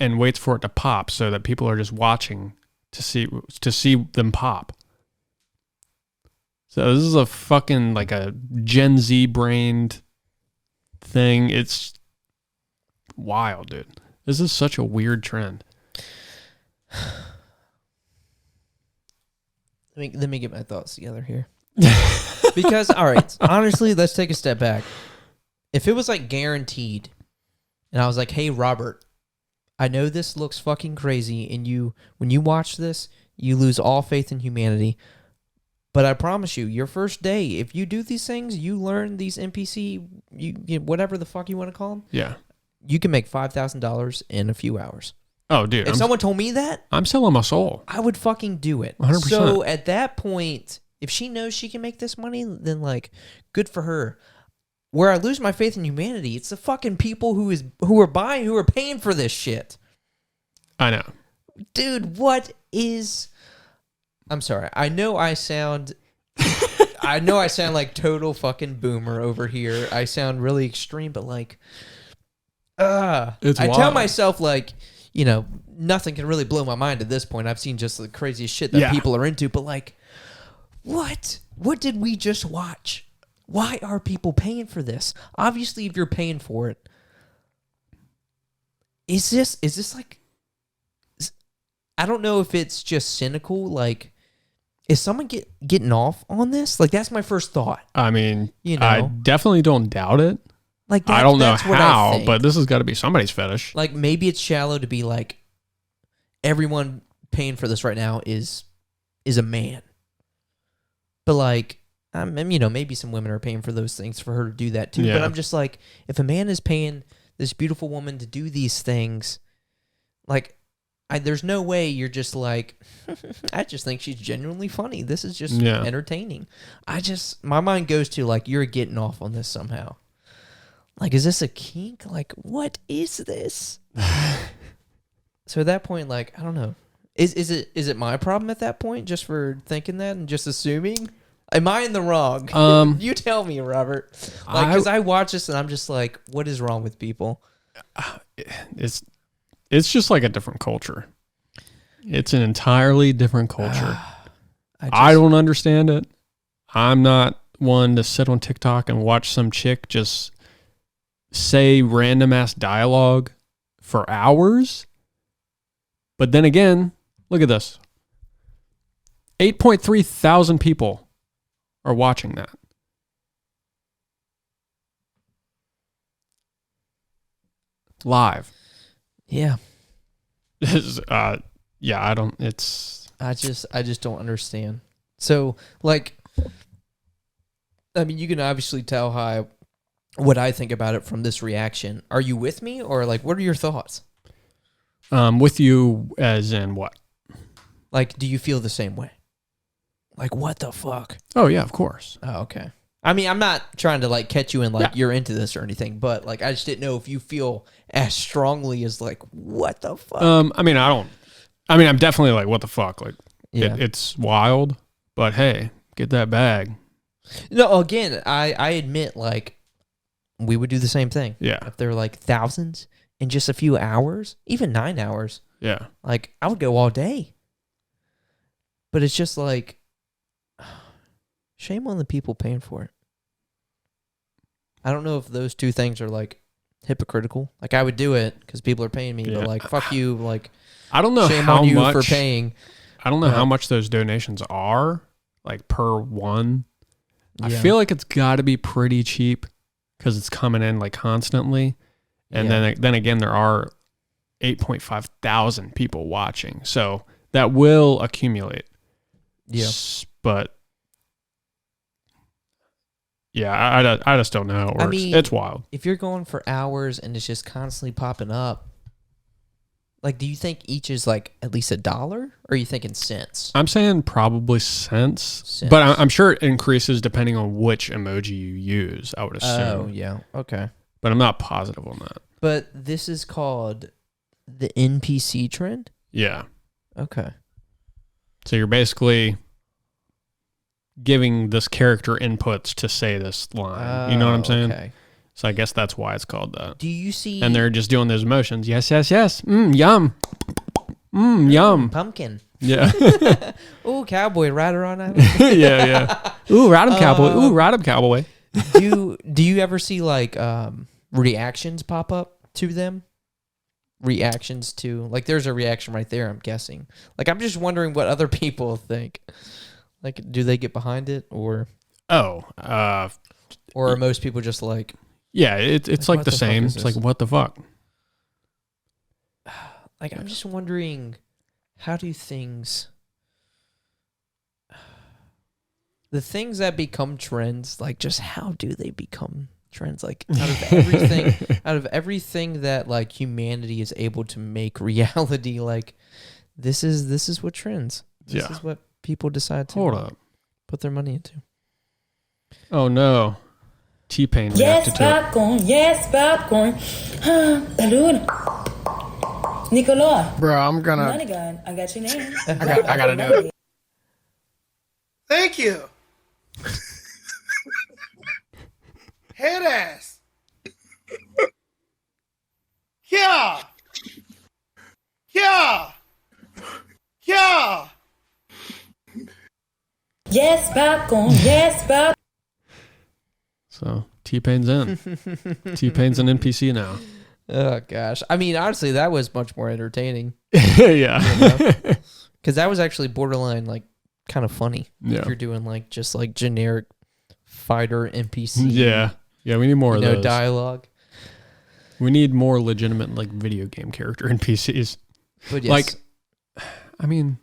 and waits for it to pop so that people are just watching to see them pop. So this is a fucking like a Gen Z brained thing. It's wild, dude. This is such a weird trend. Let me get my thoughts together here. Because, all right, honestly, let's take a step back. If it was like guaranteed, and I was like, hey, Robert, I know this looks fucking crazy, and when you watch this, you lose all faith in humanity. But I promise you, your first day, if you do these things, you learn these NPC, you whatever the fuck you want to call them. Yeah. You can make $5,000 in a few hours. Oh, dude. If someone told me that, I'm selling my soul. I would fucking do it. 100%. So at that point, if she knows she can make this money, then like, good for her. Where I lose my faith in humanity, it's the fucking people who are paying for this shit. I know. Dude, what is... I'm sorry. I know I sound like total fucking boomer over here. I sound really extreme, but like... It's I wild. tell myself like, nothing can really blow my mind at this point. I've seen just the craziest shit that people are into, but like, what? What did we just watch? Why are people paying for this? Obviously, if you're paying for it, is this like, I don't know if it's just cynical. Like, is someone getting off on this? Like, that's my first thought. I mean, I definitely don't doubt it. Like, I don't know how, but this has got to be somebody's fetish. Like, maybe it's shallow to be like, everyone paying for this right now is a man. But like, maybe some women are paying for those things for her to do that too. Yeah. But I'm just like, if a man is paying this beautiful woman to do these things, like, there's no way you're just like, I just think she's genuinely funny. This is just entertaining. My mind goes to like, you're getting off on this somehow. Like, is this a kink? Like, what is this? So at that point, like, I don't know. Is it my problem at that point just for thinking that and just assuming? Am I in the wrong? You tell me, Robert. Like, because I watch this and I'm just like, what is wrong with people? It's just like a different culture. It's an entirely different culture. I don't understand it. I'm not one to sit on TikTok and watch some chick just say random ass dialogue for hours. But then again, look at this. 8.3 thousand people are watching that. Live. Yeah. I just don't understand. So, like, I mean, you can obviously tell what I think about it from this reaction. Are you with me, or like, what are your thoughts? With you as in what? Like, do you feel the same way? Like, what the fuck? Oh yeah, of course. Oh, okay. I mean, I'm not trying to like catch you in like you're into this or anything, but like I just didn't know if you feel as strongly as like what the fuck. I'm definitely like what the fuck. Like it's wild, but hey, get that bag. No, again, I admit like we would do the same thing. Yeah. If there were like thousands in just a few hours, even 9 hours. Yeah. Like I would go all day. But it's just like shame on the people paying for it. I don't know if those two things are like hypocritical. Like I would do it because people are paying me, but like fuck you. Like I don't know shame how on you much for paying. I don't know how much those donations are, like per one. Yeah. I feel like it's got to be pretty cheap because it's coming in like constantly, and then again there are 8.5 thousand people watching, so that will accumulate. Yeah, but. Yeah, I just don't know how it works. I mean, it's wild. If you're going for hours and it's just constantly popping up, like, do you think each is like at least $1, or are you thinking cents? I'm saying probably cents. But I'm sure it increases depending on which emoji you use, I would assume. Oh, yeah. Okay. But I'm not positive on that. But this is called the NPC trend? Yeah. Okay. So you're basically giving this character inputs to say this line. You know what I'm saying? Okay. So I guess that's why it's called that. Do you see... And they're just doing those motions. Yes, yes, yes. Yum. Yum. Pumpkin. Yeah. Ooh, cowboy, ride her on out. Yeah. Ooh, ride him, cowboy. Ooh, ride him, cowboy. Do you ever see, like, reactions pop up to them? Reactions to... Like, there's a reaction right there, I'm guessing. Like, I'm just wondering what other people think. Like, do they get behind it, or... or are most people just like... Yeah, it's like the same. It's like, what the fuck? Like, I'm just wondering, how do things... The things that become trends, like, just how do they become trends? Like, out of everything that, like, humanity is able to make reality, like, this is what trends. This is what people decide to put their money into. Oh no. T-Pain. Yes, popcorn. Yes, popcorn. Balloon. Nicola. Bro, I'm gonna. Money gun. I got your name. I gotta do it. Thank you. Head ass. Yeah. Yeah. Yeah. Yes, popcorn. Yes, popcorn. So T-Pain's in. T-Pain's an NPC now. Oh gosh, I mean, honestly, that was much more entertaining. Yeah, because that was actually borderline like kind of funny. Yeah, if you're doing like just like generic fighter NPC. Yeah, we need more of those. Dialogue. We need more legitimate like video game character NPCs. But yes. Like, I mean,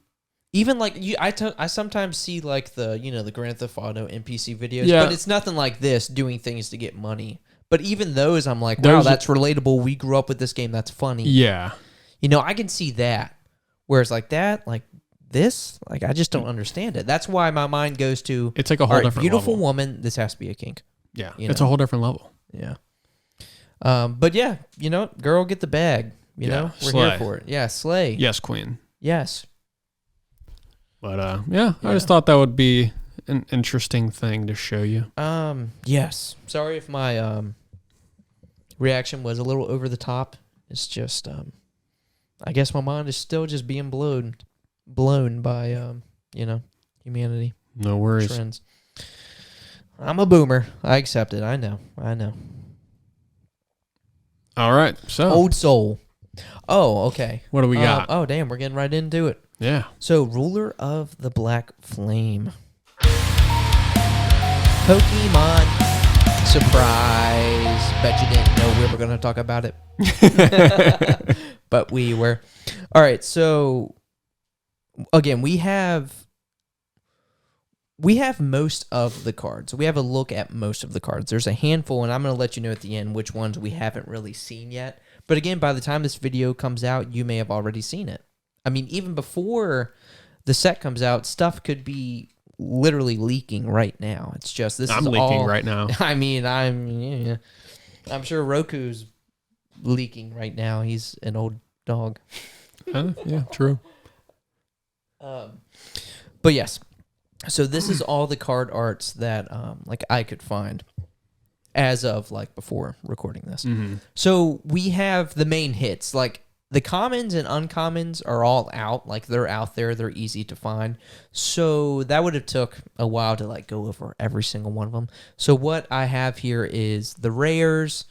Even like I sometimes see like the the Grand Theft Auto NPC videos, Yeah. but it's nothing like this doing things to get money. But even those, I'm like, wow, Those- that's relatable. We grew up with this game. That's funny. Yeah. I can see that. Whereas like that, like this, like I just don't understand it. That's why my mind goes to It's like a whole all right, different beautiful level. woman. This has to be a kink. Yeah. you It's know. a whole different level. Yeah. But yeah, girl, get the bag. We're slay. here for it. Yeah, slay. Yes, queen. Yes. But yeah, I just thought that would be an interesting thing to show you. Yes. Sorry if my reaction was a little over the top. It's just I guess my mind is still just being blown by humanity No worries. trends. I'm a boomer. I accept it. I know. All right. So Old soul. Oh, okay. what do we got? Oh, damn. We're getting right into it. Yeah. So, Ruler of the Black Flame. Pokemon surprise. Bet you didn't know we were going to talk about it. But we were. All right. So, again, we have most of the cards. We have a look at most of the cards. There's a handful, and I'm going to let you know at the end which ones we haven't really seen yet. But again, by the time this video comes out, you may have already seen it. I mean, even before the set comes out, stuff could be literally leaking right now. It's just I'm is leaking all, right now. I mean, I'm sure Roku's leaking right now. He's an old dog. Yeah, true. But yes, so this is all the card arts that like I could find as of like before recording this. Mm-hmm. So we have the main hits, like the commons and uncommons are all out. Like they're out there, they're easy to find. So that would have took a while to like go over every single one of them. So what I have here is the rares,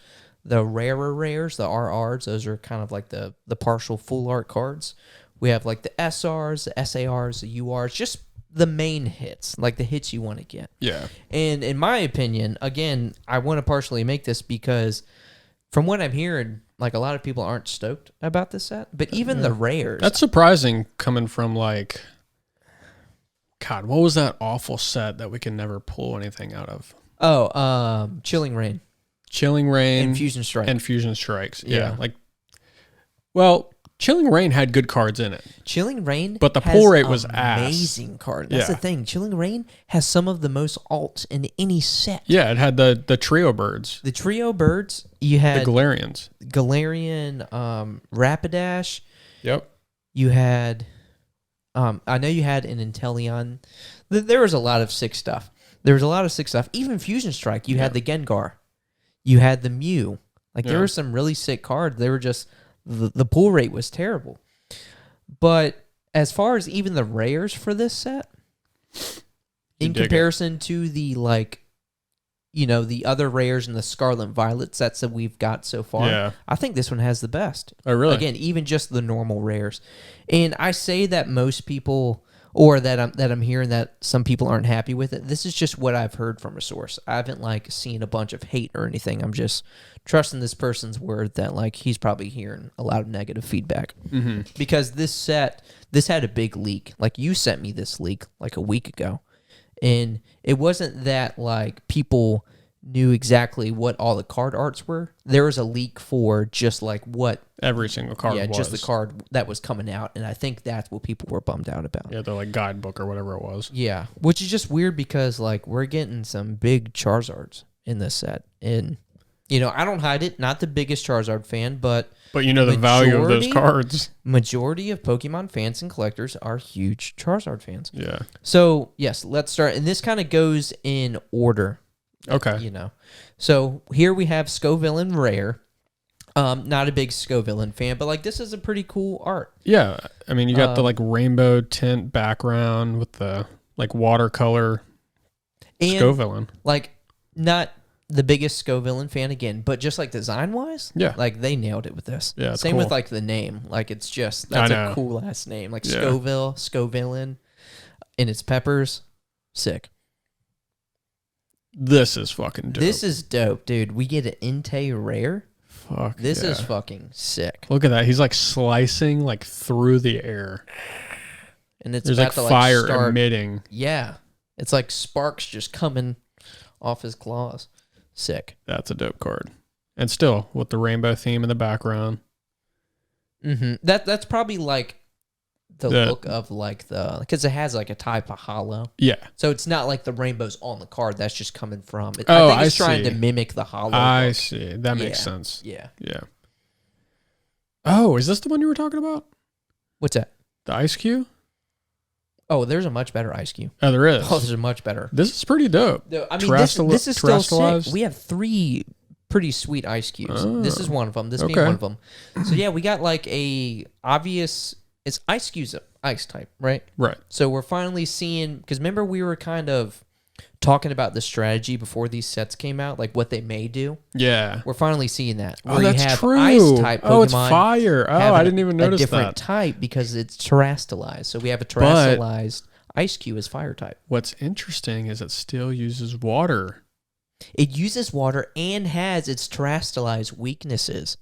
the rarer rares, the RRs. Those are kind of like the partial full art cards. We have like the SRs, the SARs, the URs, just the main hits, like the hits you want to get. Yeah. And in my opinion, again, I want to partially make this because from what I'm hearing, like a lot of people aren't stoked about this set, but even the rares. That's surprising coming from like, God, what was that awful set that we can never pull anything out of? Chilling Rain Chilling Rain and Fusion Strike. and Fusion Strikes. Yeah. Like, well, Chilling Rain had good cards in it. Chilling Rain, But the has pull rate was ass. amazing card. That's Yeah. the thing. Chilling Rain has some of the most alts in any set. Yeah, it had the trio birds, The trio birds. You the had Galarians. Galarian, Rapidash. Yep. You had, I know you had an Inteleon. There was a lot of sick stuff. Even Fusion Strike. You had the Gengar. You had the Mew. Like there Yeah. were some really sick cards. They were just the pull rate was terrible. But as far as even the rares for this set, in dig it. comparison to the the other rares and the Scarlet and Violet sets that we've got so far, Yeah. I think this one has the best. Oh, really? Again, even just the normal rares. And I say that most people, or that I'm hearing that some people aren't happy with it. This is just what I've heard from a source. I haven't like seen a bunch of hate or anything. I'm just trusting this person's word that like he's probably hearing a lot of negative feedback. Mm-hmm. Because this had a big leak. Like you sent me this leak like a week ago. And it wasn't that like people knew exactly what all the card arts were. There was a leak for just like what Every single card was. just the card that was coming out, and I think that's what people were bummed out about. Yeah, the like guidebook or whatever it was. Yeah, which is just weird because like we're getting some big Charizards in this set, and I don't hide it. Not the biggest Charizard fan, but But the value of those Majority? cards. majority of Pokemon fans and collectors are huge Charizard fans. Yeah. So yes, let's start, and this kind of goes in order. Okay. So here we have Scovillain Rare. Not a big Scovillain fan, but like this is a pretty cool art. Yeah. I mean, you got the like rainbow tint background with the like watercolor And Scovillain. like not the biggest Scovillain fan again, but just like design wise, Yeah. like they nailed it with this. Yeah, it's Same with cool. like the name, like it's just I that's know. a cool ass name, like Yeah. Scovillain, and it's peppers, sick. This is fucking dope. This is dope, dude. We get an Entei rare. Fuck. This yeah. is fucking sick. Look at that. He's like slicing like through the air. and it's There's about like to fire start. emitting. Yeah, it's like sparks just coming off his claws. Sick. That's a dope card. And still with the rainbow theme in the background. That's probably like the look of like because it has like a type of hollow. Yeah. So it's not like the rainbows on the card. That's just coming from it. Oh, I think it's I trying see. to mimic the hollow. I look. see. That makes sense. Yeah. Yeah. Oh, is this the one you were talking about? What's that? The Ice Cube? Oh, there's a much better Ice Cube. Oh, there is. Oh, there's a much better. This is pretty dope. I mean, this is still sick. Terrestrialized? We have 3 pretty sweet Ice Cubes. Oh. This is one of them. This being Okay. one of them. So yeah, we got like a obvious. It's Ice Cube's ice type, right? Right. So we're finally seeing, because remember we were kind of talking about the strategy before these sets came out, like what they may do. Yeah. We're finally seeing that. Oh, Where that's you have true. ice type Pokemon. Oh, it's fire. Oh, having I didn't even notice a different that. type because it's terrestrialized. So we have a terrestrialized Ice Cube as fire type. What's interesting is it still uses water. It uses water and has its terrestrialized weaknesses.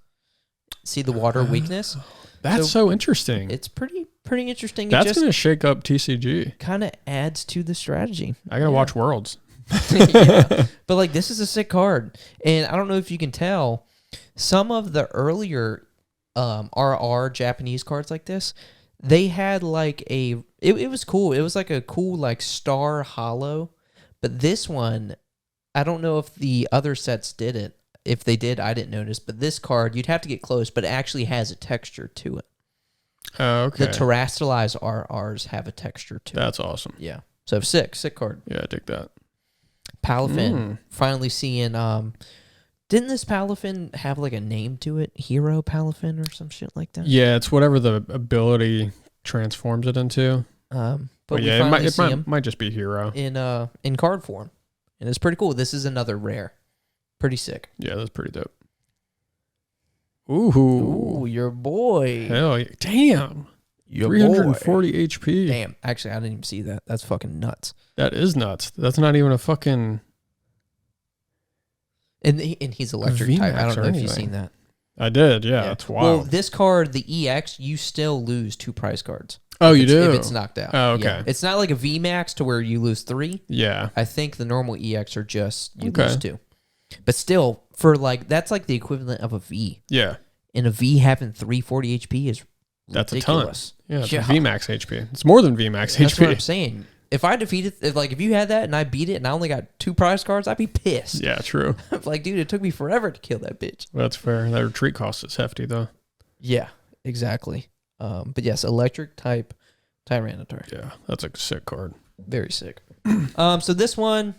See the water weakness? That's so interesting. It's pretty interesting. That's It going to just shake up TCG. kind of adds to the strategy. I got to watch Worlds. Yeah. But like this is a sick card. And I don't know if you can tell, some of the earlier RR Japanese cards like this, they had like it was cool. It was like a cool like star hollow. But this one, I don't know if the other sets did it. If they did, I didn't notice. But this card, you'd have to get close, but it actually has a texture to it. Oh, okay. The terrestrialized RRs have a texture to it. That's awesome. Yeah. So sick card. Yeah, I dig that. Palafin, finally seeing, didn't this Palafin have like a name to it? Hero Palafin or some shit like that? Yeah, it's whatever the ability transforms it into. But we yeah, finally see it him might just be hero. in card form. And it's pretty cool. This is another rare. Pretty sick. Yeah, that's pretty dope. Ooh, your boy. hell yeah. Damn. Your 340 HP. Damn. Actually, I didn't even see that. That's fucking nuts. That is nuts. That's not even a fucking... And he's electric type. I VMAX don't or know if you've anything. seen that. I did, yeah. That's wild. Well, this card, the EX, you still lose 2 prize cards. Oh, you do? If it's knocked out. Oh, okay. Yeah. It's not like a VMAX to where you lose 3. Yeah. I think the normal EX are just you Okay. lose 2. But still, for like that's like the equivalent of a V. Yeah. And a V having 340 HP is That's ridiculous. a ton. Yeah, it's a VMAX HP. It's more than VMAX That's HP. what I'm saying. If I defeated, if you had that and I beat it and I only got 2 prize cards, I'd be pissed. Yeah, true. I'm like, dude, it took me forever to kill that bitch. That's fair. That retreat cost is hefty, though. Yeah, exactly. But yes, electric type Tyranitar. Yeah, that's a sick card. Very sick. So this one,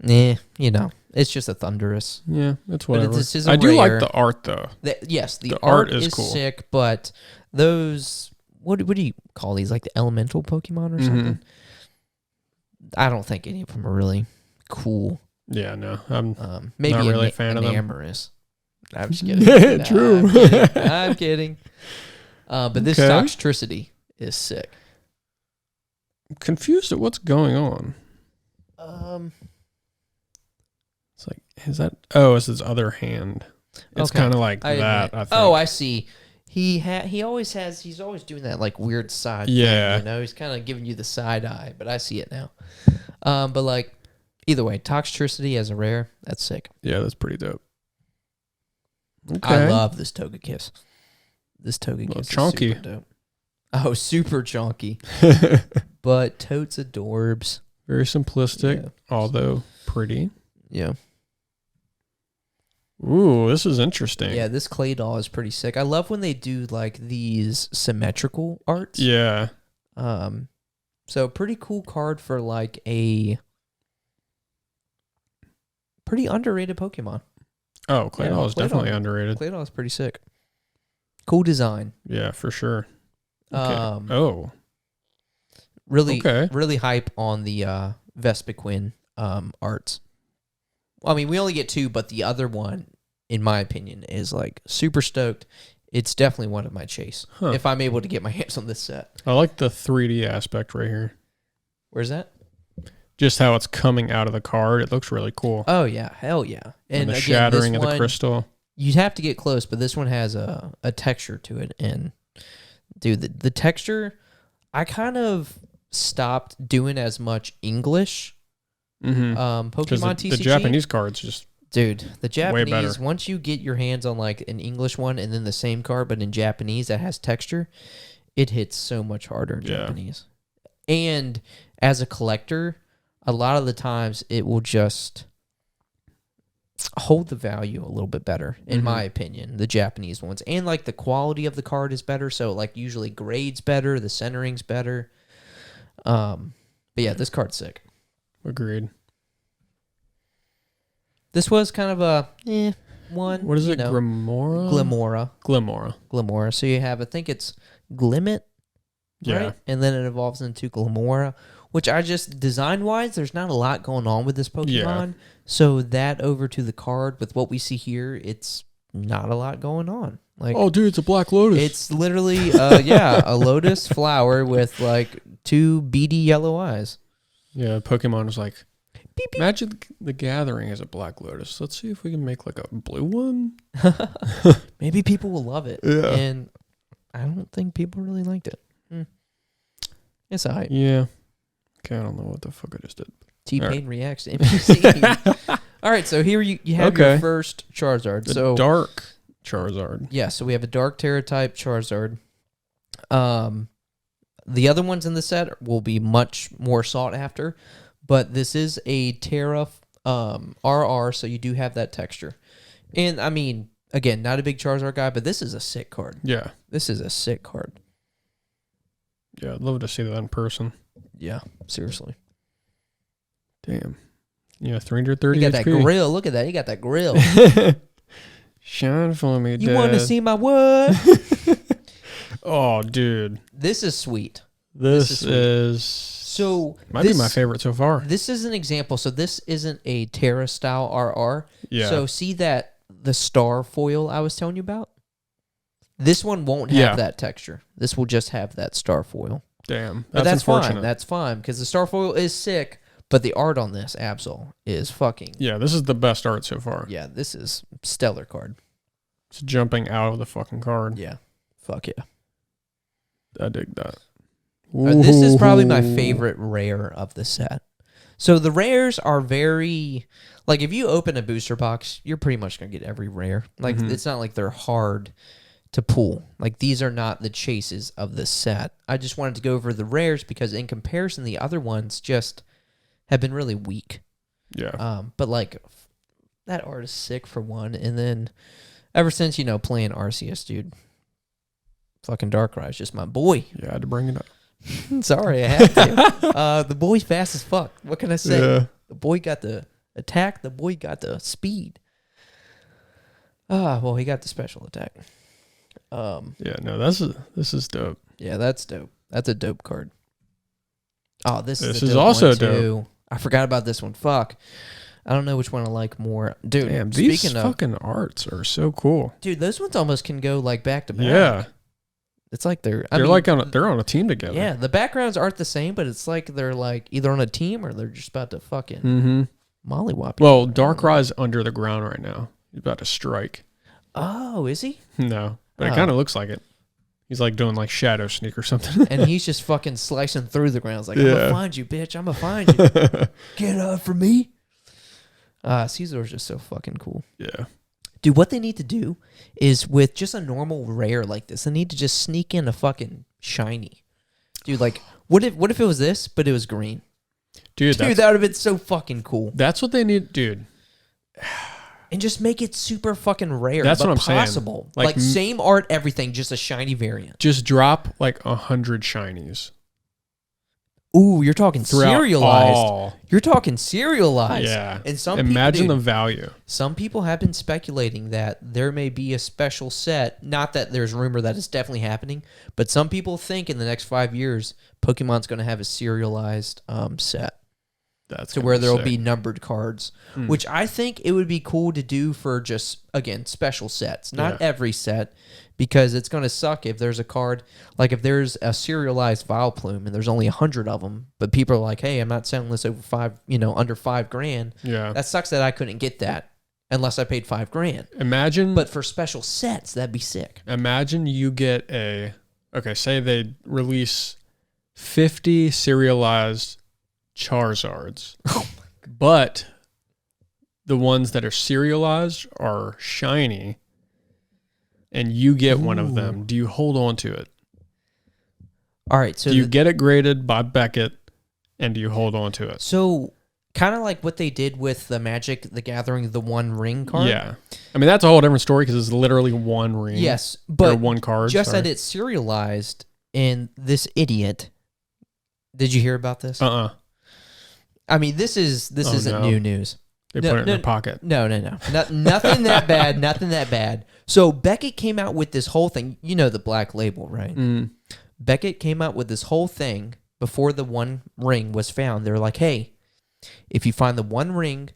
it's just a Thunderous. Yeah, it's whatever. this is a I do like rare. the art, though. Yes, the The art art is is cool. sick, but those what do you call these? Like the elemental Pokemon or something? I don't think any of them are really cool. Yeah, no. I'm Maybe not really a fan of them. amorous. I'm just kidding. Nah, True. I'm kidding. But this Okay. Toxtricity is sick. I'm confused at what's going on. It's like, is that... Oh, it's his other hand. It's Okay. kind of like I that, admit. I think. Oh, I see. He's always doing that like weird side Yeah. thing, he's kind of giving you the side eye, but I see it now. But like either way, Toxtricity as a rare, that's sick. Yeah, that's pretty dope. Okay. I love this Togekiss. This Togekiss is chunky. super dope. Oh, super chunky. But totes adorbs. Very simplistic, Yeah. although pretty. Yeah. Ooh, this is interesting. Yeah, this clay doll is pretty sick. I love when they do like these symmetrical arts. Yeah. So pretty cool card for like a pretty underrated Pokemon. Oh, Claydol is Claydol. definitely underrated. Clay doll is pretty sick. Cool design. Yeah, for sure. Okay. Um, Really hype on the Vespiquen arts. I mean, we only get 2, but the other one, in my opinion, is like super stoked. It's definitely one of my chase. Huh. If I'm able to get my hands on this set. I like the 3D aspect right here. Where's that? Just how it's coming out of the card. It looks really cool. Oh, yeah. Hell yeah. And the again, shattering this of the one, crystal. You'd have to get close, but this one has a texture to it. And, dude, the texture, I kind of stopped doing as much English. Pokemon TCG. The Japanese cards just dude, the way better. Japanese. Once you get your hands on like an English one and then the same card but in Japanese that has texture, it hits so much harder in Japanese. And as a collector, a lot of the times it will just hold the value a little bit better, in my opinion, the Japanese ones. And like the quality of the card is better, so like usually grades better, the centering's better. But yeah, this card's sick. Agreed. This was kind of a one. What is it? Glimora? Glimora. So you have, I think it's Glimmet, right? And then it evolves into Glimora, which I just, design-wise, there's not a lot going on with this Pokemon. Yeah. So that over to the card, with what we see here, it's not a lot going on. Like, oh, dude, it's a Black Lotus. it's literally, a lotus flower with, like, 2 beady yellow eyes. Yeah, Pokemon was like, Beep, beep. imagine the Gathering as a Black Lotus. Let's see if we can make like a blue one. Maybe people will love it. Yeah. And I don't think people really liked it. It's a hype. Yeah. Okay, I don't know what the fuck I just did. T-Pain reacts to NPC. All right, so here you have your first Charizard. The dark Charizard. Yeah, so we have a dark Terra type Charizard. The other ones in the set will be much more sought after, but this is a Terra RR, so you do have that texture. And I mean, again, not a big Charizard guy, but this is a sick card. Yeah. This is a sick card. Yeah, I'd love to see that in person. Yeah, seriously. Damn. Yeah, 330 You got that HP. grill. Look at that. You got that grill. Shine for me, Dad. You want to see my what? Oh, dude. This is sweet. This sweet. is So might be my favorite so far. This is an example. So this isn't a Terra style RR. Yeah. So see that the star foil I was telling you about? This one won't have that texture. This will just have that star foil. Damn. But that's unfortunate. fine. That's fine because the star foil is sick, but the art on this Absol is fucking. Yeah, this is the best art so far. Yeah, this is stellar card. It's jumping out of the fucking card. Yeah. Fuck yeah. I dig that. This is probably my favorite rare of the set. So the rares are very, like if you open a booster box, you're pretty much going to get every rare. Like it's not like they're hard to pull. Like these are not the chases of this set. I just wanted to go over the rares because in comparison, the other ones just have been really weak. Yeah. But like that art is sick for one. And then ever since, playing RCS, dude, fucking Darkrai is just my boy. Yeah, I had to bring it up. Sorry, I had to. The boy's fast as fuck. What can I say? Yeah. The boy got the attack. The boy got the speed. Well, he got the special attack. Yeah, no, this is dope. Yeah, that's dope. That's a dope card. Oh, this This a is dope also one, dope. too. I forgot about this one. Fuck. I don't know which one I like more. Dude, Damn, these speaking of, fucking arts are so cool. dude, those ones almost can go like back to back. Yeah. It's like they're they're on a team together. Yeah, the backgrounds aren't the same, but it's like they're like either on a team or they're just about to fucking mollywop. Well, Darkrai's under the ground right now. He's about to strike. Oh, is he? No, but it kind of looks like it. He's like doing like shadow sneak or something. And he's just fucking slicing through the ground. It's like, I'm gonna find you, bitch. I'm gonna find you. Get up for me. Caesar's just so fucking cool. Yeah. Dude, what they need to do is with just a normal rare like this, they need to just sneak in a fucking shiny. Dude, like, what if it was this, but it was green? Dude, that would have been so fucking cool. That's what they need, dude. And just make it super fucking rare. That's what I'm possible. saying. Like same art, everything, just a shiny variant. Just drop like 100 shinies. Ooh, you're talking serialized. All. You're talking serialized. Yeah. And some imagine people, the value. Some people have been speculating that there may be a special set. Not that there's rumor that it's definitely happening, but some people think in the next 5 years, Pokemon's going to have a serialized set. That's to where there will sick. be numbered cards, which I think it would be cool to do for just, again, special sets. Not every set, because it's going to suck if there's a card, like if there's a serialized Vileplume and there's only 100 of them, but people are like, hey, I'm not selling this over under $5,000. Yeah. That sucks that I couldn't get that unless I paid $5,000. Imagine. But for special sets, that'd be sick. Imagine you get say they release 50 serialized Charizards. But the ones that are serialized are shiny, and you get one of them. Do you hold on to it? All right. So do you get it graded by Beckett, and do you hold on to it? So kind of like what they did with the Magic the Gathering, the One Ring card. Yeah. I mean, that's a whole different story because it's literally one ring. Yes, but or one card. Just that it's serialized, and this idiot. Did you hear about this? I mean, this isn't new news. They put it in their pocket. No. Nothing that bad. Nothing that bad. So Beckett came out with this whole thing. You know the Black Label, right? Mm. Beckett came out with this whole thing before the One Ring was found. They were like, hey, if you find the One Ring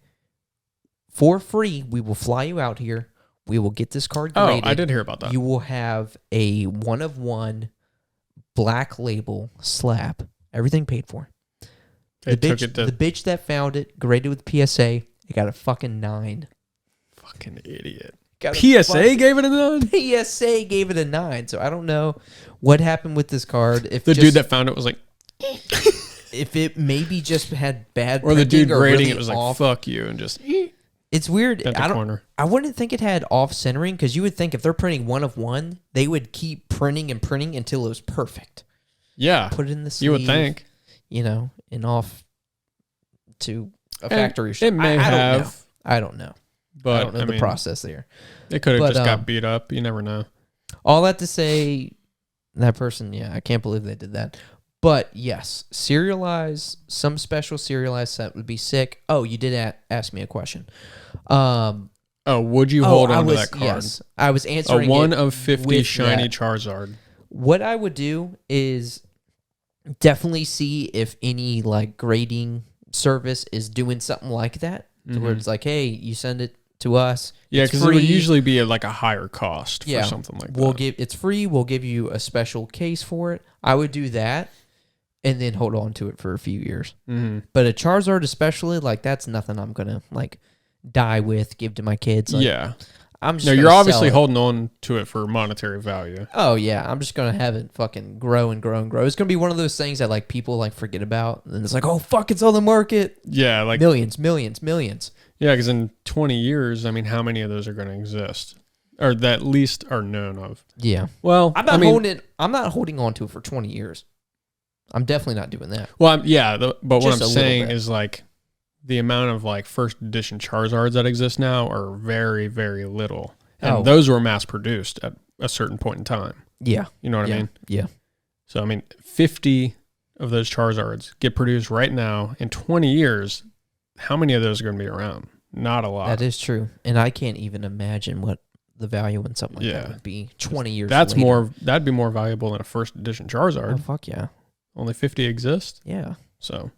for free, we will fly you out here. We will get this card graded. Oh, I did hear about that. You will have a 1-of-1 Black Label slab. Everything paid for. The bitch that found it, graded with PSA, it got a fucking 9. Fucking idiot. PSA gave it a 9? PSA gave it a 9. So I don't know what happened with this card. If the dude that found it was like... if it maybe just had bad or the dude grading really it was like, off. fuck you, and just... It's weird. I wouldn't think it had off-centering, because you would think if they're printing 1-of-1, they would keep printing and printing until it was perfect. Yeah. Put it in the sleeve. You would think. And off to a factory shop. It may have. I don't know. But I don't know the process there. It could have just got beat up. You never know. All that to say, that person, I can't believe they did that. But yes, some special serialized set would be sick. Oh, you did ask me a question. Would you hold on to that card? Yes, I was answering a 1 of 50 shiny Charizard. What I would do is definitely see if any like grading service is doing something like that, where it's like, hey, you send it to us. Yeah, because it would usually be a higher cost for something like that. It's free. We'll give you a special case for it. I would do that, and then hold on to it for a few years. Mm-hmm. But a Charizard, especially, that's nothing I'm gonna die with, give to my kids. You're obviously holding on to it for monetary value. Oh yeah, I'm just gonna have it fucking grow and grow and grow. It's gonna be one of those things that people forget about, and it's like, oh fuck, it's on the market. Yeah, millions. Yeah, because in 20 years, I mean, how many of those are going to exist, or that at least are known of? Yeah. Well, I'm not holding on to it for 20 years. I'm definitely not doing that. Well, but what I'm saying is the amount of first edition Charizards that exist now are very, very little. And those were mass produced at a certain point in time. Yeah. You know what I mean? Yeah. So, I mean, 50 of those Charizards get produced right now. In 20 years, how many of those are going to be around? Not a lot. That is true. And I can't even imagine what the value in something like that would be 20 years That'd be more valuable than a first edition Charizard. Oh, fuck yeah. Only 50 exist? Yeah. So.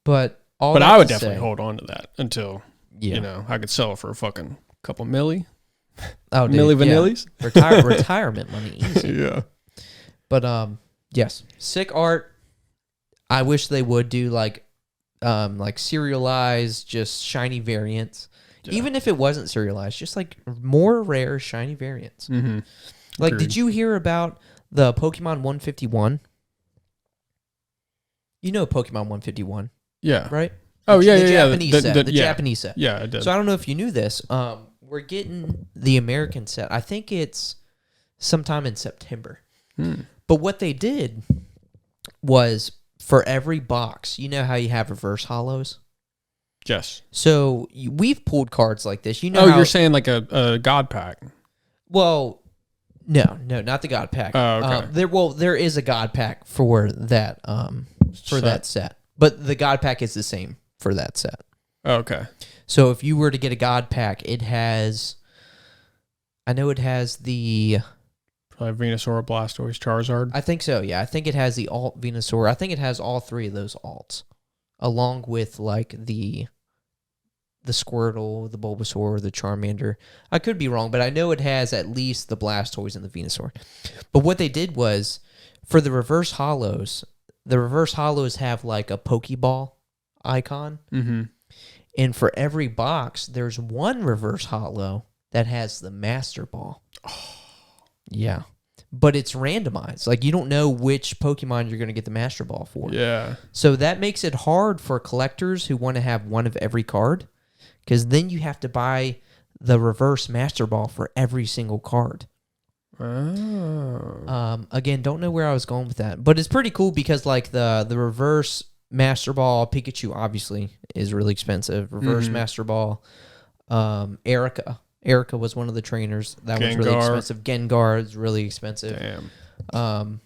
But I would definitely hold on to that until, I could sell it for a fucking couple milli. Oh, dude, Milli vanillis? Yeah. Retirement money, easy. Yeah. But, yes. Sick art. I wish they would do serialized, just shiny variants. Yeah. Even if it wasn't serialized, just more rare shiny variants. Mm-hmm. Did you hear about the Pokemon 151? You know Pokemon 151. Yeah. Right? Oh, yeah, the yeah. Japanese set. The Japanese set. Yeah, I did. So I don't know if you knew this. We're getting the American set. I think it's sometime in September. But what they did was, for every box, you know how you have reverse hollows? Yes. So we've pulled cards like this. You know you're saying a God pack. Well, no, not the God pack. Oh, okay. There is a God pack for that that set. But the God pack is the same for that set. Oh, okay. So if you were to get a God pack, it has the Probably Venusaur, Blastoise, Charizard. I think so, yeah. I think it has the alt Venusaur. I think it has all three of those alts, along with the Squirtle, the Bulbasaur, the Charmander. I could be wrong, but I know it has at least the Blastoise and the Venusaur. But what they did was, for the reverse hollows have a Pokeball icon. Mm-hmm. And for every box, there's one reverse hollow that has the Master Ball. Oh. Yeah. but it's randomized. Like, you don't know which Pokemon you're going to get the Master Ball for. Yeah. So that makes it hard for collectors who want to have one of every card, because then you have to buy the reverse Master Ball for every single card. Oh. Again, don't know where I was going with that, but it's pretty cool because like the reverse Master Ball Pikachu obviously is really expensive. Reverse Master Ball, Erica was one of the trainers that was really expensive. Gengar is really expensive. Damn.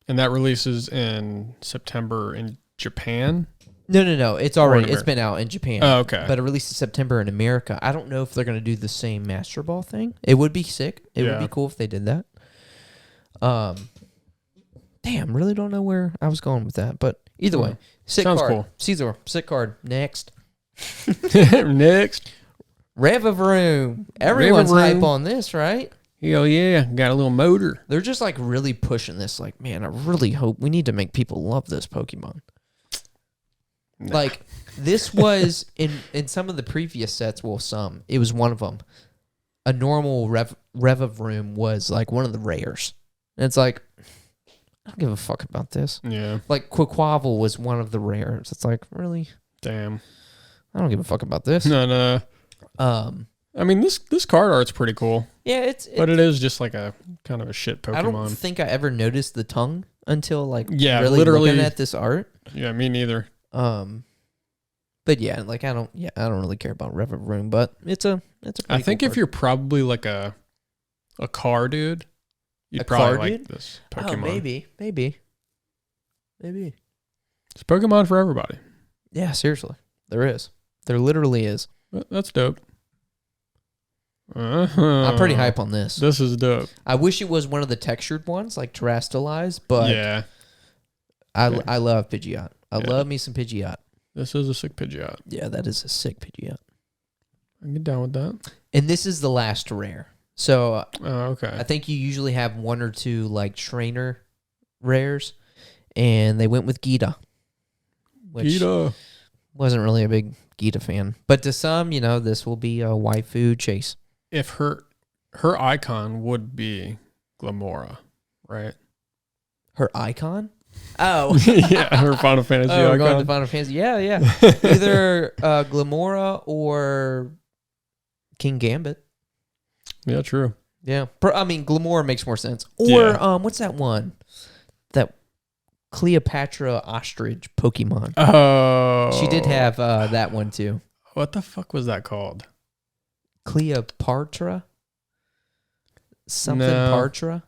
And that releases in September in Japan. No. It's been out in Japan. Oh, okay. But it released in September in America. I don't know if they're going to do the same Master Ball thing. It would be sick. It would be cool if they did that. Damn, really don't know where I was going with that. But either way, sick Sounds card. cool. Caesar, sick card. Next. Next. Revavroom. Everyone's hype on this, right? Hell yeah. Got a little motor. They're just like really pushing this. Like, man, I really hope we need to make people love this Pokemon. Nah. Like, this was in some of the previous sets, well, some. It was one of them. A normal Revavroom was like one of the rares. And it's like, I don't give a fuck about this. Yeah. Like, Quaquaval was one of the rares. It's like, really? Damn. I don't give a fuck about this. No. I mean, this card art's pretty cool. Yeah, but it is just like a kind of a shit Pokemon. I don't think I ever noticed the tongue until like really literally looking at this art. Yeah, me neither. But yeah, like I don't really care about Revavroom, but it's a I think cool if you're probably like a car dude, you'd probably like this Pokemon. Oh, maybe. It's Pokemon for everybody. Yeah, seriously. There literally is. That's dope. I'm pretty hype on this. This is dope. I wish it was one of the textured ones, like Terastallized, but yeah. I love Pidgeot. I love me some Pidgeot. This is a sick Pidgeot. Yeah, that is a sick Pidgeot. I can get down with that. And this is the last rare. So okay. I think you usually have one or two like trainer rares, and they went with Gita. Which wasn't really a big Gita fan. But to some, this will be a waifu chase. If her icon would be Glamora, right? Her icon? Oh. Yeah, her Final Fantasy icon. We're going to Final Fantasy. Yeah. Either Glamora or King Gambit. Yeah, true. Yeah. I mean, Glamora makes more sense. Or, what's that one? That Cleopatra ostrich Pokemon. Oh. She did have that one, too. What the fuck was that called? Cleopatra? Something No. Partra?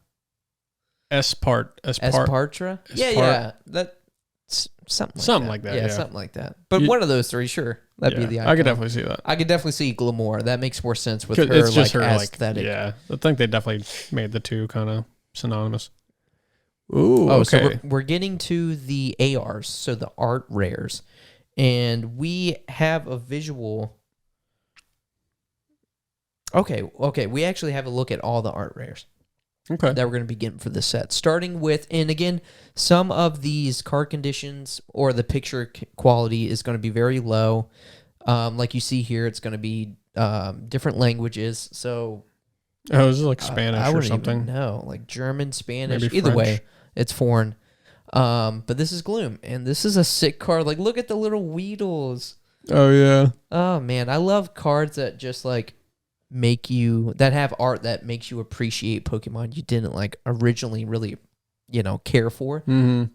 Espartra? Yeah. That's something like that. Yeah, something like that. But one of those three, sure. That'd be the icon. I could definitely see that. I could definitely see Glamora. That makes more sense with her, it's just like, her aesthetic. Yeah, I think they definitely made the two kind of synonymous. Ooh, okay. So we're getting to the ARs, so the art rares. And we have a visual. Okay. We actually have a look at all the art rares. Okay. That we're going to be getting for this set. Starting with, and again, some of these card conditions or the picture quality is going to be very low. Like you see here, it's going to be different languages. So, is it like Spanish I or something? No, like German, Spanish. Maybe Either French. way, it's foreign. But this is Gloom, and this is a sick card. Like, look at the little Weedles. Oh yeah. Oh man, I love cards that just like that have art that makes you appreciate Pokemon you didn't like originally really, care for. Mm-hmm.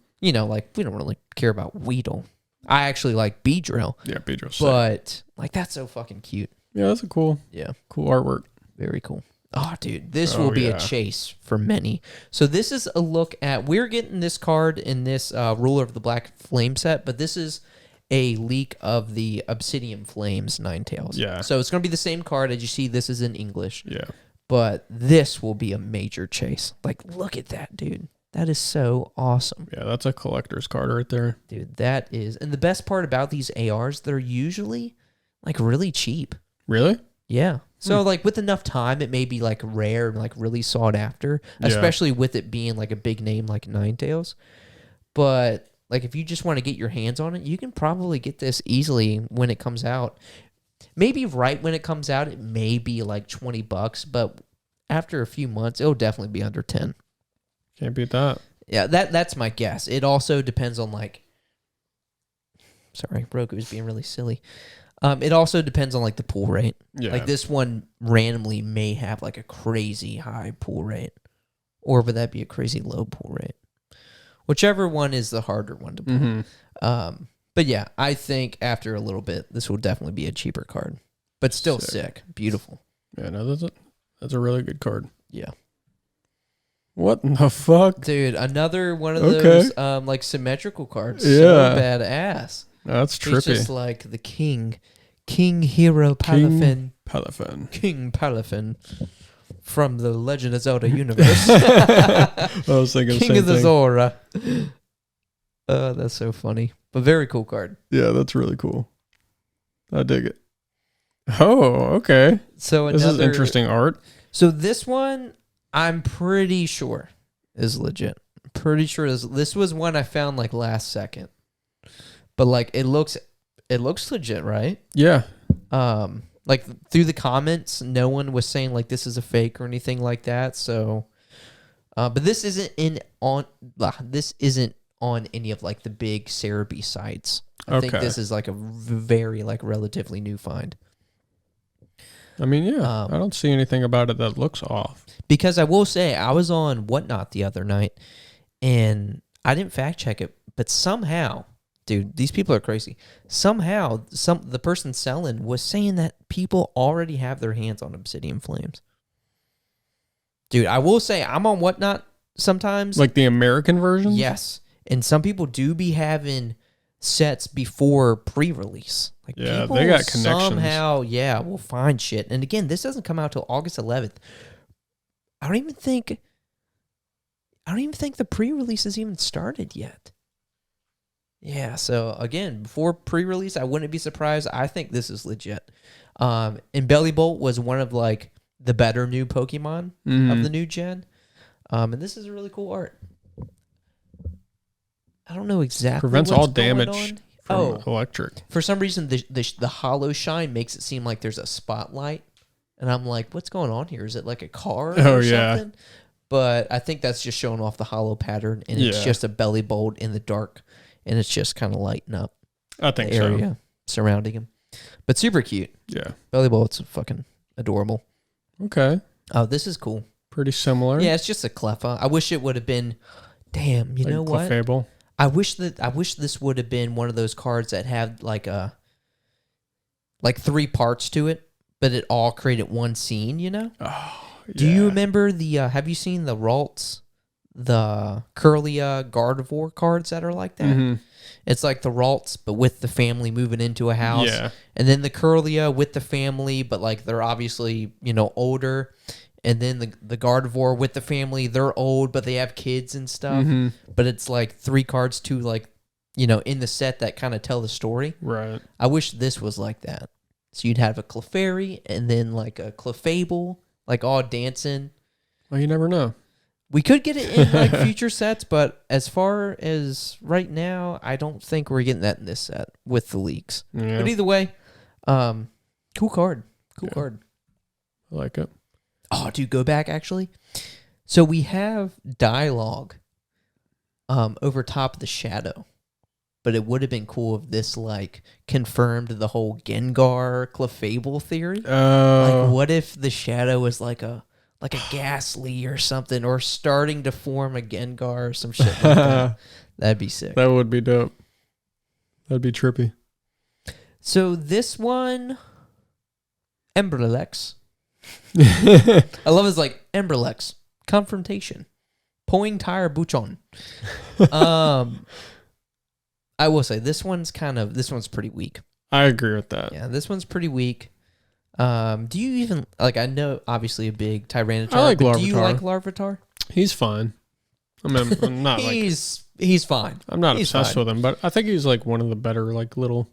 Like we don't really care about Weedle. I actually like Beedrill. Yeah, Beedrill. But like that's so fucking cute. Yeah, that's a cool artwork. Very cool. Oh, dude, this will be a chase for many. So this is a look at, we're getting this card in this Ruler of the Black Flame set, but this is a leak of the Obsidian Flames Ninetales. Yeah. So it's going to be the same card. As you see, this is in English. Yeah. But this will be a major chase. Like, look at that, dude. That is so awesome. Yeah, that's a collector's card right there. Dude, that is. And the best part about these ARs, they're usually like really cheap. Really? Yeah. So like with enough time, it may be like rare and like really sought after, especially with it being like a big name like Ninetales. But like if you just want to get your hands on it, you can probably get this easily when it comes out. Maybe right when it comes out, it may be like $20, but after a few months, it'll definitely be under 10. Can't beat that. Yeah, that's my guess. It also depends on like. Sorry, Roku's being really silly. It also depends on like the pull rate. Yeah. Like this one randomly may have like a crazy high pull rate, or would that be a crazy low pull rate? Whichever one is the harder one to pull. Mm-hmm. But yeah, I think after a little bit, this will definitely be a cheaper card, but still sick, beautiful. Yeah, no, that's a really good card. Yeah. What in the fuck? Dude, another one of those like symmetrical cards. Yeah. So badass. That's trippy. He's just like the king hero Palafin. King Palafin from the Legend of Zelda universe. I was thinking King the same of the thing. Zora. That's so funny. But very cool card. Yeah, that's really cool. I dig it. Oh, okay. So This is interesting art. So this one, I'm pretty sure is legit. Pretty sure this was one I found like last second. But like it looks legit, right? Yeah. Like through the comments, no one was saying like this is a fake or anything like that. So, but this isn't on any of like the big Cerebi sites. I think this is like a very like relatively new find. I mean, yeah, I don't see anything about it that looks off. Because I will say, I was on Whatnot the other night, and I didn't fact check it, but somehow, dude, these people are crazy. Somehow, the person selling was saying that people already have their hands on Obsidian Flames. Dude, I will say, I'm on Whatnot sometimes. Like the American version? Yes. And some people do be having sets before pre-release. Like yeah, people they got connections. somehow, will find shit. And again, this doesn't come out till August 11th. I don't even think the pre-release has even started yet. Yeah, so again, before pre-release, I wouldn't be surprised. I think this is legit. And Bellybolt was one of like the better new Pokemon of the new gen. And this is a really cool art. I don't know exactly. Prevents what's all going damage on. from electric. For some reason, the hollow shine makes it seem like there's a spotlight, and I'm like, what's going on here? Is it like a car or something? But I think that's just showing off the hollow pattern, and it's just a Bellybolt in the dark, and it's just kind of lighting up I think the area surrounding him. But super cute. Yeah. Bellybolt's fucking adorable. Okay. Oh, this is cool. Pretty similar. Yeah, it's just a Cleffa. I wish it would have been. Damn, you like know what? Clefable. I wish this would have been one of those cards that had like three parts to it, but it all created one scene, you know? Oh, yeah. Do you remember have you seen the Ralts, the Curlia Gardevoir cards that are like that? Mm-hmm. It's like the Ralts, but with the family moving into a house. Yeah. And then the Curlia with the family, but like they're obviously, older. And then the Gardevoir with the family, they're old, but they have kids and stuff. Mm-hmm. But it's like three cards to like, in the set that kind of tell the story. Right. I wish this was like that. So you'd have a Clefairy and then like a Clefable, like all dancing. Well, you never know. We could get it in like future sets, but as far as right now, I don't think we're getting that in this set with the leaks. Yeah. But either way, cool card. Cool card. I like it. Oh, dude, go back actually. So we have dialogue over top of the shadow. But it would have been cool if this like confirmed the whole Gengar Clefable theory. Like what if the shadow was like a Ghastly or something, or starting to form a Gengar or some shit like that. That'd be sick. That would be dope. That'd be trippy. So this one, Emberlex. I love his like Emberlex confrontation, Poing Tire Buchon. I will say this one's pretty weak. I agree with that. Yeah, this one's pretty weak. Do you even like? I know obviously a big Tyranitar. I like but Larvitar. Do you like Larvitar? He's fine. I mean, I'm not he's fine. I'm not He's obsessed fine. with him, but I think he's like one of the better like little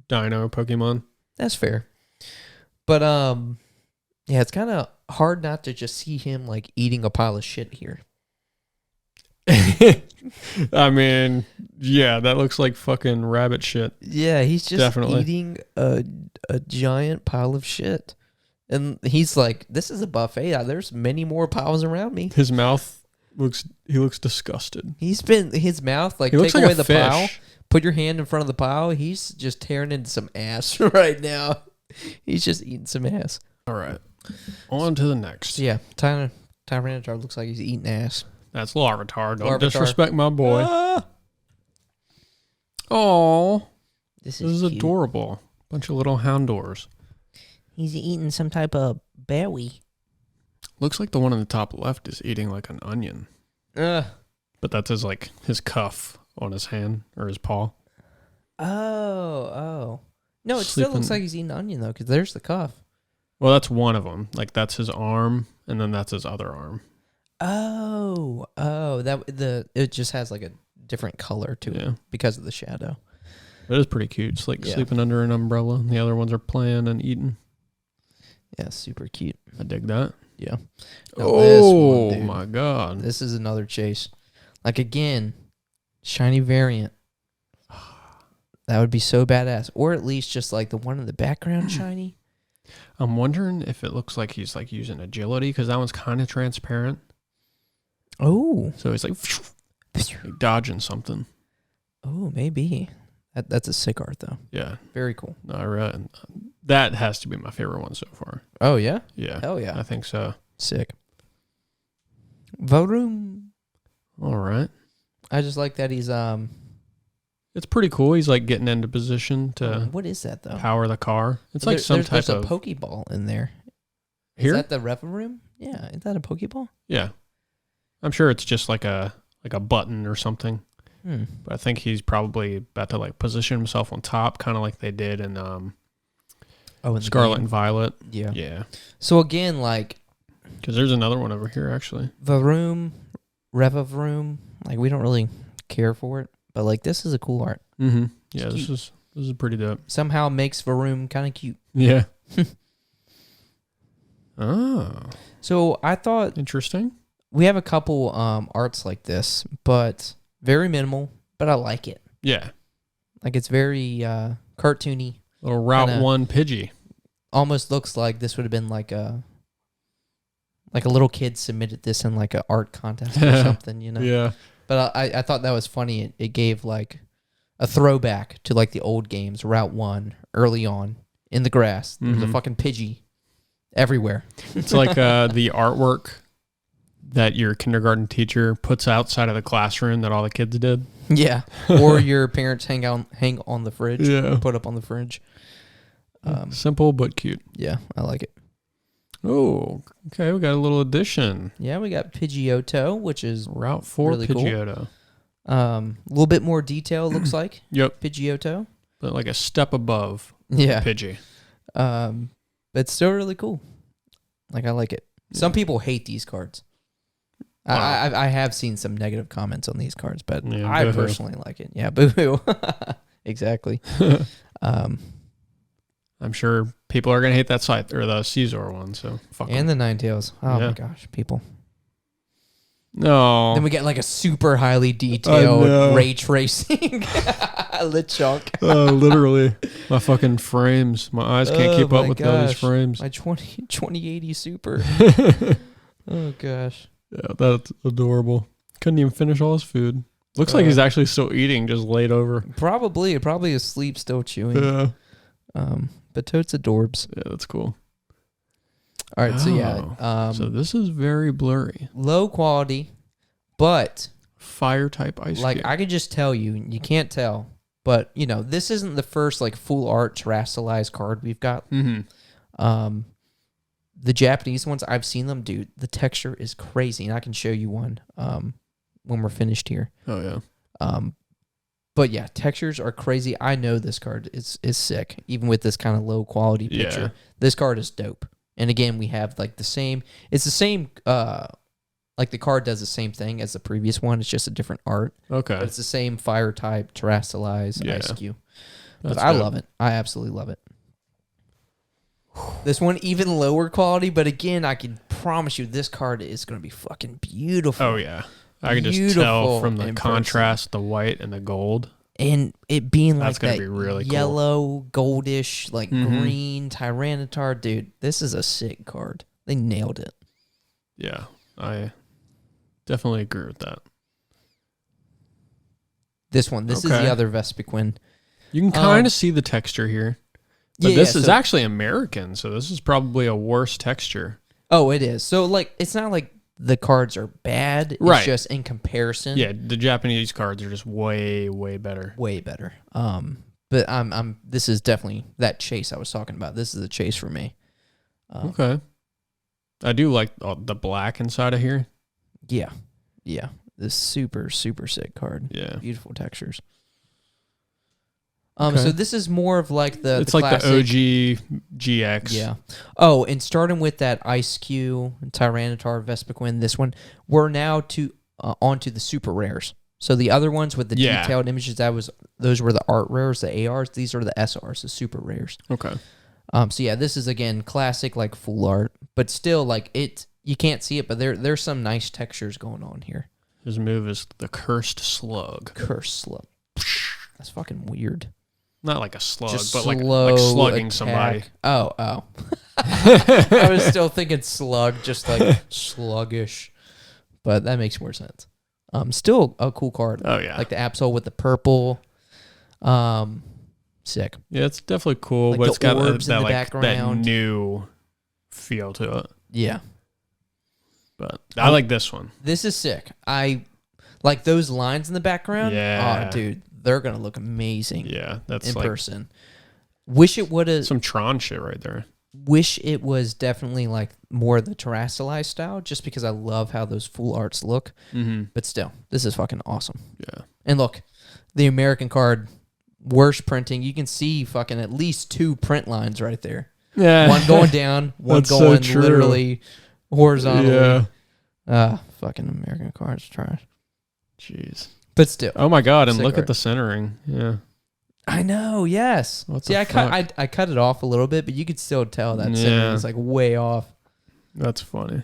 dino Pokemon. That's fair. But yeah, it's kind of hard not to just see him like eating a pile of shit here. I mean, yeah, that looks like fucking rabbit shit. Yeah, he's just Definitely. eating a giant pile of shit. And he's like, this is a buffet. There's many more piles around me. His mouth looks disgusted. His mouth, like, He looks take like away a the fish. pile, put your hand in front of the pile. He's just tearing into some ass right now. He's just eating some ass. All right. On to the next. Yeah, Tyranitar looks like he's eating ass. That's Larvitar. Don't Larvitar. disrespect my boy. Oh, This this is cute. adorable. Bunch of little Houndours. He's eating some type of berry. Looks like the one on the top left is eating like an onion. But that's his cuff on his hand or his paw. Oh. No, it still looks Sleeping- like he's eating onion, though, because there's the cuff. Well, that's one of them. Like that's his arm, and then that's his other arm. Oh, it just has like a different color to Yeah. it because of the shadow. It is pretty cute. It's like Yeah. sleeping under an umbrella, and the other ones are playing and eating. Yeah, super cute. I dig that. Yeah. Now this Oh one, dude. my god! This is another chase. Like, again, shiny variant. That would be so badass. Or at least just like the one in the background shiny. I'm wondering if it looks like he's like using agility because that one's kind of transparent. Oh. So he's like dodging something. Oh, maybe. That's a sick art, though. Yeah. Very cool. No, that has to be my favorite one so far. Oh, yeah? Yeah. Hell yeah. I think so. Sick. Varum. All right. I just like that he's It's pretty cool. He's like getting into position to what is that though? power the car. It's like some type there's of a Pokeball in there. Here? Is that the Reverum? Yeah, is that a Pokeball? Yeah. I'm sure it's just like a button or something. But I think he's probably about to like position himself on top, kind of like they did in in the Scarlet game. and Violet. Yeah. Yeah. So again, like Because there's another one over here actually. Varum, Revavroom, like we don't really care for it, but like this is a cool art. Mm-hmm. Yeah, It's this is pretty dope. Somehow makes Varum kind of cute. Yeah. Oh, So I thought interesting. we have a couple arts like this, but very minimal, but I like it. Yeah. Like it's very cartoony. Little Route Kinda- 1 Pidgey. Almost looks like this would have been like a little kid submitted this in like an art contest or something, you know. Yeah. But I thought that was funny. It gave like a throwback to like the old games, Route 1, early on in the grass. There's a Mhm. fucking Pidgey everywhere. It's like the artwork that your kindergarten teacher puts outside of the classroom that all the kids did. Yeah. Or your parents hang on the fridge. Yeah. Put up on the fridge. Simple but cute. Yeah, I like it. Oh, okay. We got a little addition. Yeah, we got Pidgeotto, which is Route 4 really cool. Pidgeotto. a little bit more detail, it looks like. Yep. Pidgeotto. But like a step above Yeah. Pidgey. But it's still really cool. Like, I like it. Some people hate these cards. Wow. I have seen some negative comments on these cards, but Yeah, I boo-hoo. personally like it. Yeah, boo-hoo. Exactly. I'm sure people are going to hate that site or the Caesar one, so fuck 'em. And the Ninetales. Oh, Yeah. my gosh, people. No. Then we get like a super highly detailed know. ray tracing Lechonk. Literally. My fucking frames. My eyes can't Oh keep up my with all these gosh. frames. My 2080 Super. Oh, gosh. Yeah, that's adorable. Couldn't even finish all his food. Looks like he's actually still eating, just laid over. Probably asleep, still chewing. Yeah. But Toad's adorbs. Yeah, that's cool. All right, so yeah. So this is very blurry. Low quality, but Fire type ice like cube. I could just tell you can't tell, but you know, this isn't the first like full art terrestrialized card we've got. Mm-hmm. The Japanese ones, I've seen them, dude. The texture is crazy, and I can show you one when we're finished here. Oh, yeah. But yeah, textures are crazy. I know this card is sick, even with this kind of low quality picture. Yeah. This card is dope. And again, we have like the same. It's the same. Like the card does the same thing as the previous one. It's just a different art. Okay. But it's the same fire type, terrestrialized Yeah. ice cube. That's But I dope. love it. I absolutely love it. This one even lower quality, but again, I can promise you this card is going to be fucking beautiful. Oh, yeah. I can just Beautiful tell from the in person. contrast, the white and the gold. And it being That's like gonna that be really cool. yellow, goldish, like green Tyranitar, dude, this is a sick card. They nailed it. Yeah, I definitely agree with that. This is the other Vespiquen. You can kind of see the texture here. But this is so, actually American, so this is probably a worse texture. Oh, it is. So, like, it's not like the cards are bad. It's Right. just in comparison. Yeah, the Japanese cards are just way, way better. Way better. But this is definitely that chase I was talking about. This is a chase for me. Okay. I do like the black inside of here. Yeah. Yeah. This super, super sick card. Yeah. Beautiful textures. Okay. So this is more of like it's the like classic, the OG GX. Yeah. Oh, and starting with that Ice Q, Tyranitar, Vespiquen, this one, we're now onto the super rares. So the other ones with the detailed images, those were the art rares, the ARs. These are the SRs, the super rares. Okay. So yeah, this is again classic like full art, but still like you can't see it, but there's some nice textures going on here. His move is the Cursed Slug. Cursed Slug. That's fucking weird. Not like a slug, Just but like slow slugging attack. somebody. Oh. I was still thinking slug, just like sluggish. But that makes more sense. Still a cool card. Oh, yeah. Like the Absol with the purple. Sick. Yeah, it's definitely cool, Like but the it's got orbs in that the like that background. new feel to it. Yeah. But I like this one. This is sick. I like those lines in the background. Yeah. Oh, dude, they're gonna look amazing. Yeah, that's in like person. Wish it would have. some Tron shit right there. Wish it was definitely like more the Terrasilize style, just because I love how those full arts look. Mm-hmm. But still, this is fucking awesome. Yeah. And look, the American card, worse printing. You can see fucking at least 2 print lines right there. Yeah. One going down, one That's so going true. literally horizontally. Yeah. Fucking American cards trash. Jeez. But still. Oh my god! And Sick look art. at the centering. Yeah. I know, yes. What See, the I cut it off a little bit, but you could still tell that centering is like way off. That's funny.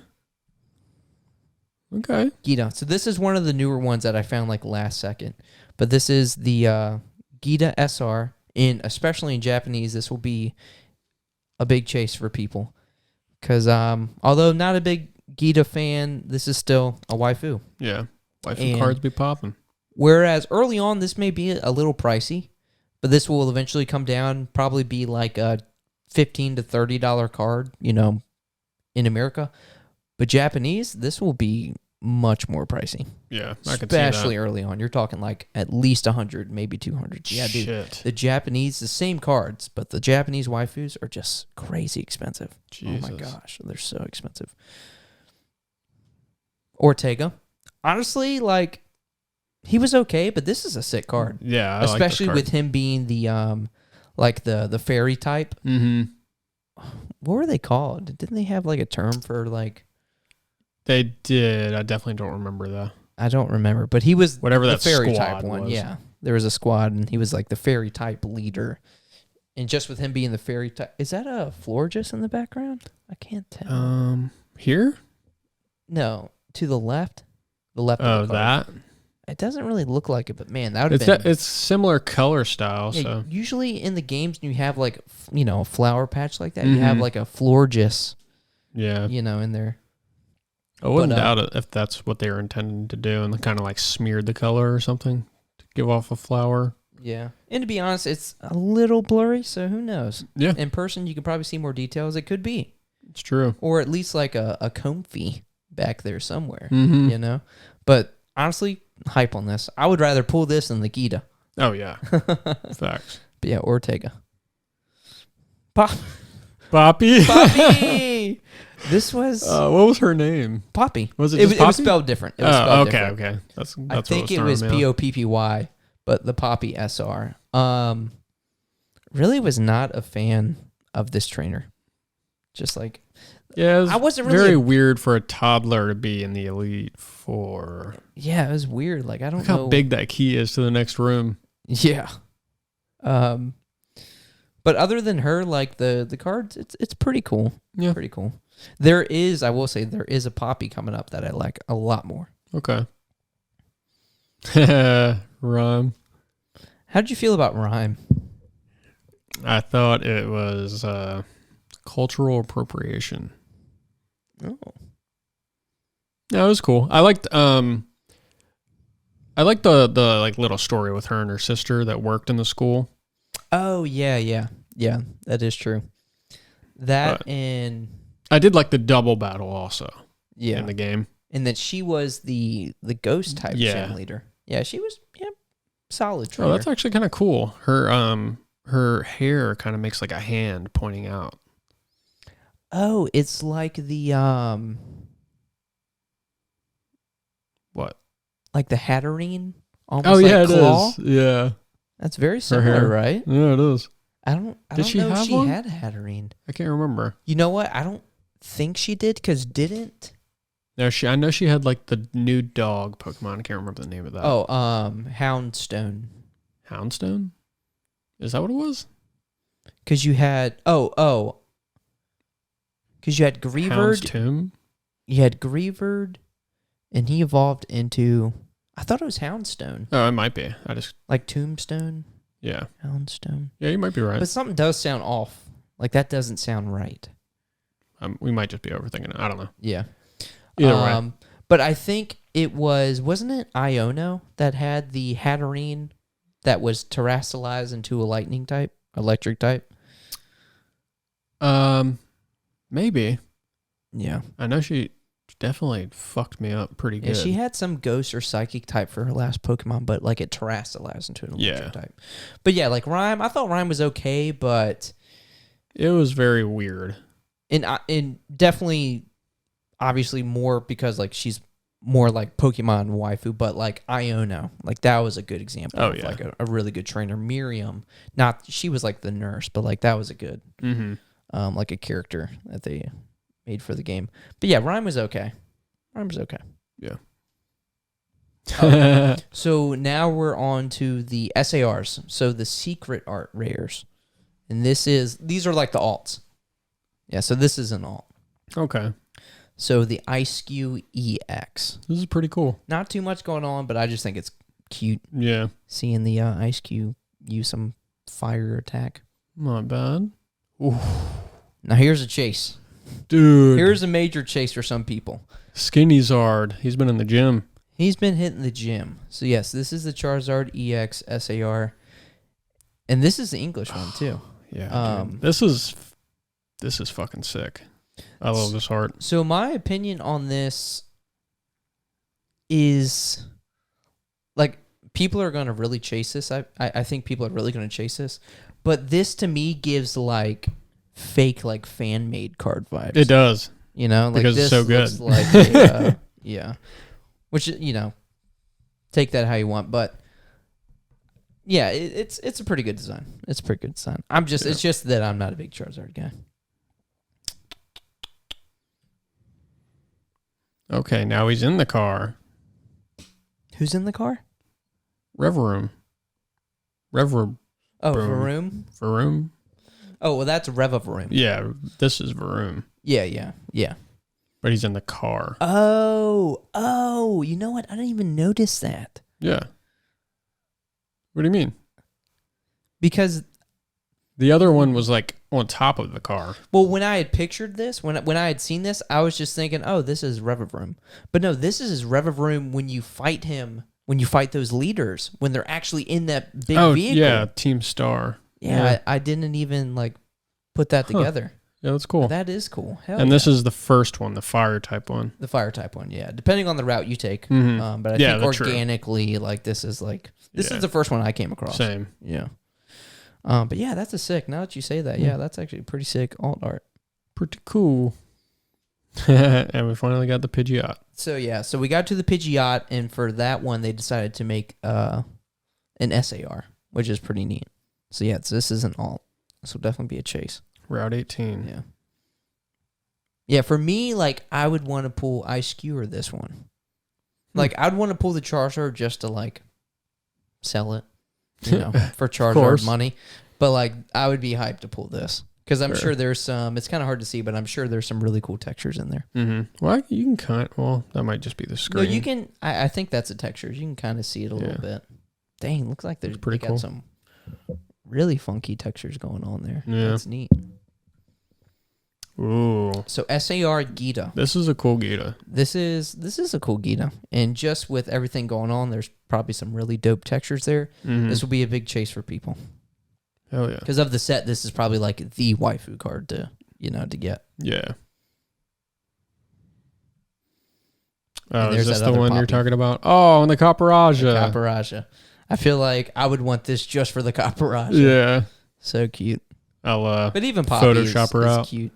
Okay. Gita. So this is one of the newer ones that I found like last second. But this is the Gita SR. Especially in Japanese, this will be a big chase for people. Because although not a big Gita fan, this is still a waifu. Yeah. Waifu cards be popping. Whereas early on, this may be a little pricey, but this will eventually come down, probably be like a $15 to $30 card, in America. But Japanese, this will be much more pricey. Yeah, I can see that. Especially early on. You're talking like at least 100, maybe 200. Yeah, dude. Shit. The Japanese, the same cards, but the Japanese waifus are just crazy expensive. Jesus. Oh my gosh, they're so expensive. Ortega. Honestly, like, he was okay, but this is a sick card. Yeah, I especially like with him being the like the fairy type. Mm-hmm. What were they called? Didn't they have like a term for like? They did. I definitely don't remember though. I don't remember, but he was Whatever the that fairy squad type one. was. Yeah, there was a squad, and he was like the fairy type leader. And just with him being the fairy type, is that a Florges in the background? I can't tell. Here? No, to the left. The left. Oh, of the card. that. It doesn't really look like it, but man, that would have been. It's similar color style. Yeah, So usually in the games, you have like a flower patch like that. You have like a Florges, yeah, in there. I wouldn't But, doubt it if that's what they were intending to do, and they kind of like smeared the color or something to give off a flower. Yeah, and to be honest, it's a little blurry, so who knows? Yeah, In person, you could probably see more details. It could be, it's true. or at least like a comfy back there somewhere. Mm-hmm. But honestly, hype on this. I would rather pull this than the Gita. Oh yeah, facts. But yeah, Ortega. Poppy. Poppy. This was What was her name? Poppy. Was it It just was Poppy? spelled different. It was spelled okay, different. okay. That's I think it what was throwing me off. Poppy, but the Poppy SR. Really was not a fan of this trainer. Just like, Yeah, it was I wasn't really very a- weird for a toddler to be in the Elite Four. yeah, it was weird. Like, I don't Look know how big that key is to the next room. Yeah. But other than her, like the cards, it's pretty cool. Yeah. Pretty cool. I will say, there is a Poppy coming up that I like a lot more. Okay. Rhyme. How did you feel about Rhyme? I thought it was cultural appropriation. Oh. Yeah, it was cool. I liked the like little story with her and her sister that worked in the school. Oh yeah, that is true. That and I did like the double battle also. Yeah. In the game. And that she was the ghost type gym leader. Yeah, she was solid trainer. Oh, that's actually kind of cool. Her hair kind of makes like a hand pointing out. Oh, it's like the what? Like the Hatterene? Almost Oh yeah, like claw? it is. Yeah. That's very similar, right? Yeah, it is. I don't know if she had a Hatterene. I can't remember. You know what? I don't think she did because didn't. No, I know she had like the new dog Pokemon. I can't remember the name of that. Oh, Houndstone. Houndstone? Is that what it was? Because you had because you had Greavard. Houndstone? You had Greavard, and he evolved into. I thought it was Houndstone. Oh, it might be. I just like Tombstone. Yeah. Houndstone. Yeah, you might be right. But something does sound off. Like that doesn't sound right. We might just be overthinking it. I don't know. Yeah. Either way. But I think it wasn't it Iono that had the Hatterene that was terrestrialized into a electric type? Maybe. Yeah. I know she definitely fucked me up pretty good. Yeah, she had some ghost or psychic type for her last Pokemon, but like it terrestrialized into an electric type. But yeah, like Rhyme, I thought Rhyme was okay, but it was very weird. And definitely, obviously more because like she's more like Pokemon waifu, but like Iono, like that was a good example of like a really good trainer. Miriam, she was like the nurse, but like that was a good, like a character that they made for the game. But yeah, Rhyme was okay. Yeah. So now we're on to the SARs. So the secret art rares. And these are like the alts. Yeah, so this is an alt. Okay. So the Ice-Q EX. This is pretty cool. Not too much going on, but I just think it's cute. Yeah. Seeing the Ice-Q use some fire attack. Not bad. Ooh. Now here's a chase. Dude. Here's a major chase for some people. Skinny Zard. He's been in the gym. He's been hitting the gym. So yes, this is the Charizard EX SAR. And this is the English one too. Yeah. This is fucking sick. I love this art. So my opinion on this is like people are going to really chase this. I think people are really going to chase this. But this to me gives like fake like fan made card vibes. It does. You know, like because this it's so good. Looks like yeah. Which take that how you want, but yeah, it's a pretty good design. It's a pretty good design. It's just that I'm not a big Charizard guy. Okay, now he's in the car. Who's in the car? Revroom. Oh, Varoom? Varoom? Oh, well, that's Revavaroom. Yeah, this is Varoom. Yeah. But he's in the car. Oh, you know what? I didn't even notice that. Yeah. What do you mean? Because the other one was like on top of the car. Well, when I had pictured this, when I had seen this, I was just thinking, oh, this is Revavaroom. But no, this is Revavaroom when you fight him, when you fight those leaders, when they're actually in that big vehicle. Yeah, Team Star. Yeah. I didn't even like put that together. Yeah, that's cool. That is cool. This is the first one, the fire type one. The fire type one, yeah. Depending on the route you take. Mm-hmm. But I think organically, like this is the first one I came across. Same. Yeah. But yeah, that's a sick. Now that you say that, yeah, that's actually pretty sick alt art. Pretty cool. And we finally got the Pidgeot. So we got to the Pidgeot, and for that one, they decided to make an SAR, which is pretty neat. So yeah, this is an alt. This will definitely be a chase. Route 18. Yeah. Yeah, for me, like, I would want to pull Ice-Q or this one. Like, I'd want to pull the Charizard just to, like, sell it, for Charizard money. But, like, I would be hyped to pull this. Because I'm sure there's some, it's kind of hard to see, but I'm sure there's some really cool textures in there. Mm-hmm. Well, you can that might just be the screen. No, you can, I think that's a texture. You can kind of see it a little bit. Dang, looks like they pretty got cool. some really funky textures going on there. Yeah. That's neat. Ooh. So SAR Gita. This is a cool Gita. This is a cool Gita. And just with everything going on, there's probably some really dope textures there. Mm-hmm. This will be a big chase for people. Hell yeah. Because of the set, this is probably like the waifu card to get. Yeah. And Oh, there's is this that the other one you're Poppy. talking about? Oh, and the Caparaja. Caparaja. I feel like I would want this just for the Caparaja. Yeah. So cute. I'll But even Poppy Photoshop her is out. cute.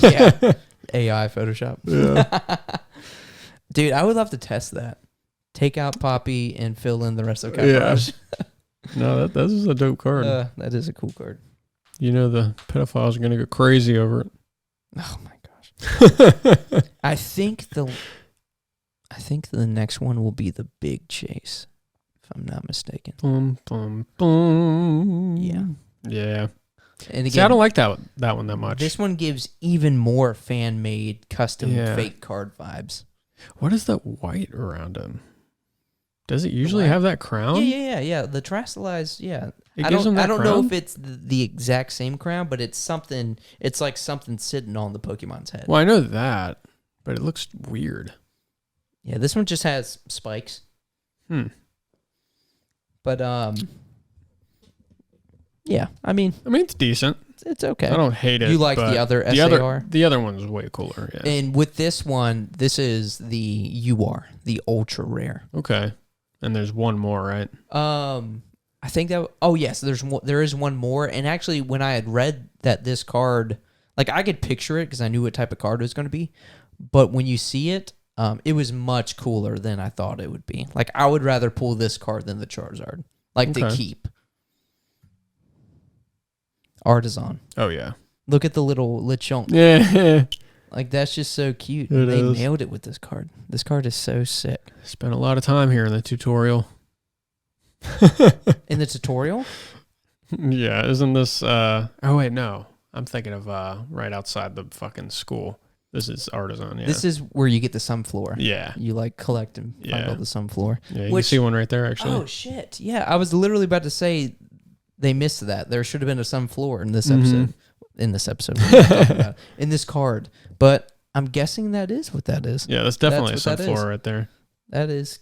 Yeah. AI Photoshop. Yeah. Dude, I would love to test that. Take out Poppy and fill in the rest of Caparaja. No, this is a dope card. That is a cool card. You know the pedophiles are gonna go crazy over it. Oh my gosh. I think the next one will be the big chase, if I'm not mistaken. Boom, boom, boom. Yeah. Yeah. And See, I again, don't like that one that much. this one gives even more fan-made, custom Yeah. fake card vibes. What is that white around him? Does it usually white? have that crown? Yeah. The Terrestrialized, yeah. It I gives don't him that know crown? if it's the exact same crown, but it's something. It's like something sitting on the Pokemon's head. Well, I know that, but it looks weird. Yeah, this one just has spikes. But yeah. I mean, it's decent. it's okay. I don't hate it. You like but the other SAR? The other one's way cooler. Yeah. And with this one, this is the UR, the ultra rare. Okay. And there's one more, right? I think that. Oh yes, there is one more. And actually, when I had read that this card, like I could picture it because I knew what type of card it was going to be. But when you see it, it was much cooler than I thought it would be. Like I would rather pull this card than the Charizard, like to Okay. keep. Artisan. Oh yeah. Look at the little Lechonk. Yeah. Like that's just so cute. It They is. nailed it with this card. This card is so sick. Spent a lot of time here in the tutorial. In the tutorial, Yeah, isn't this oh wait, no. I'm thinking of right outside the fucking school. This is Artisan, yeah. this is where you get the Sunfloor. Yeah. You like collect and find Yeah. all the Sunfloor. Yeah, you Which- can see one right there actually. Oh shit! Yeah, I was literally about to say they missed that. There should have been a Sunfloor in this episode. In this episode, what am I talking about? In this card, but I'm guessing that is what that is. Yeah, that's definitely That's a what that is. sunflower right there. That is.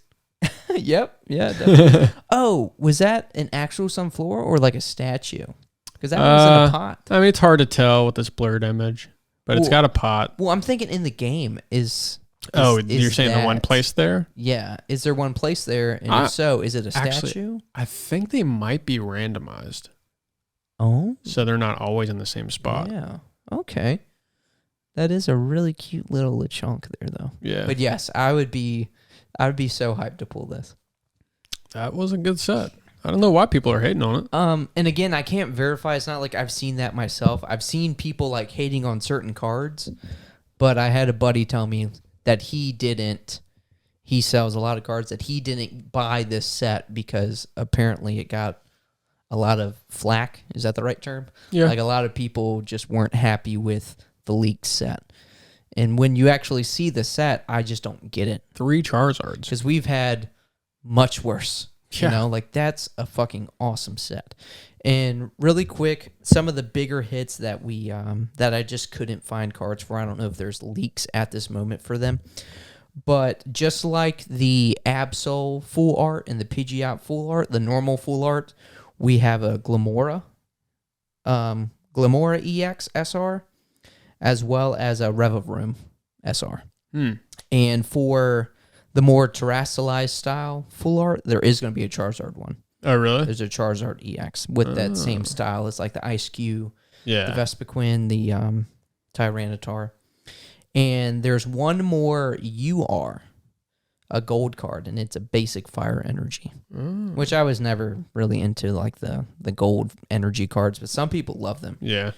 Yep. Yeah. Definitely. Oh, was that an actual Sunflower or like a statue? Because that was in a pot. I mean, it's hard to tell with this blurred image, but it's Well- got a pot. Well, I'm thinking in the game is You're saying the one that- place there? Yeah. Is there one place there? And I- if so, is it a actually- statue? I think they might be randomized, Oh. so they're not always in the same spot. Yeah. Okay. That is a really cute little Lechonk there, though. Yeah, But yes, I would be so hyped to pull this. that was a good set. I don't know why people are hating on it. And again, I can't verify. It's not like I've seen that myself. I've seen people like hating on certain cards, but I had a buddy tell me that he didn't. He sells a lot of cards that he didn't buy this set because apparently it got a lot of flack. Is that the right term? Yeah. Like a lot of people just weren't happy with the leaked set. And when you actually see the set, I just don't get it. 3 Charizards. Because we've had much worse. Yeah. You know, like that's a fucking awesome set. And really quick, some of the bigger hits that we that I just couldn't find cards for. I don't know if there's leaks at this moment for them. But just like the Absol full art and the Pidgeot full art, the normal full art, we have a Glamora EX SR, as well as a Revavroom SR. And for the more terrestrialized style full art, there is going to be a Charizard one. Oh, really? There's a Charizard EX with that same style. It's like the Ice Cube, Yeah. the Vespiquen, the Tyranitar. And there's one more UR, a gold card, and it's a basic fire energy, which I was never really into, like the gold energy cards, but some people love them. Yeah.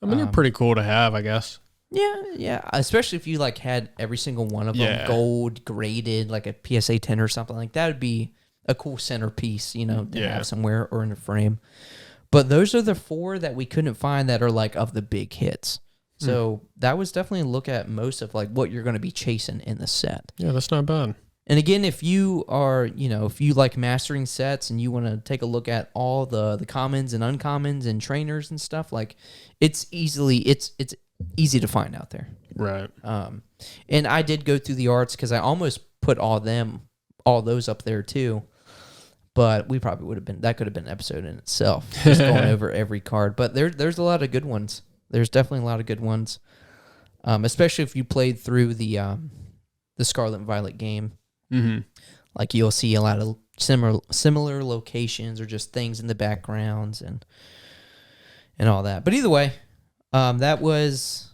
I mean, they're pretty cool to have, I guess. Yeah, especially if you like had every single one of them Yeah. gold graded, like a PSA 10 or something like that would be a cool centerpiece, you know, to Yeah. have somewhere or in a frame. But those are the 4 that we couldn't find that are like of the big hits. So that was definitely a look at most of like what you're going to be chasing in the set. Yeah, that's not bad. And again, if you are, if you like mastering sets and you want to take a look at all the commons and uncommons and trainers and stuff, like it's easy to find out there. Right. And I did go through the arts because I almost put all those up there too. But we probably that could have been an episode in itself, just going over every card. But there's a lot of good ones. There's definitely a lot of good ones, especially if you played through the Scarlet and Violet game. Mm-hmm. Like you'll see a lot of similar locations or just things in the backgrounds and all that. But either way, that was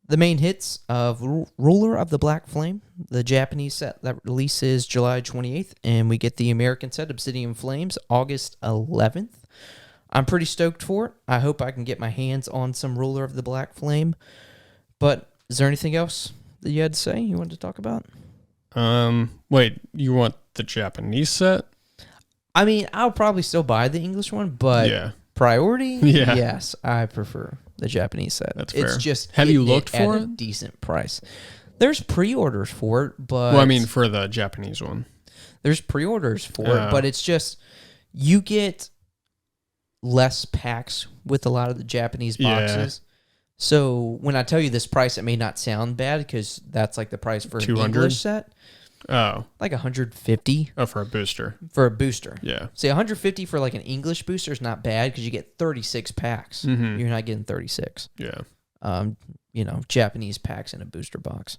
the main hits of Ruler of the Black Flame, the Japanese set that releases July 28th, and we get the American set, Obsidian Flames, August 11th. I'm pretty stoked for it. I hope I can get my hands on some Ruler of the Black Flame. But is there anything else that you had to say you wanted to talk about? Wait, you want the Japanese set? I mean, I'll probably still buy the English one, but priority, yes, I prefer the Japanese set. That's fair. It's just have you looked for at a decent price. There's pre-orders for it, but well, I mean for the Japanese one. There's pre-orders for it, but it's just you get less packs with a lot of the Japanese boxes. Yeah. So when I tell you this price, it may not sound bad because that's like the price for an 200? English set. Oh, like 150. Oh, for a booster. For a booster. Yeah. See, 150 for like an English booster is not bad because you get 36 packs. Mm-hmm. You're not getting 36. Yeah. Japanese packs in a booster box.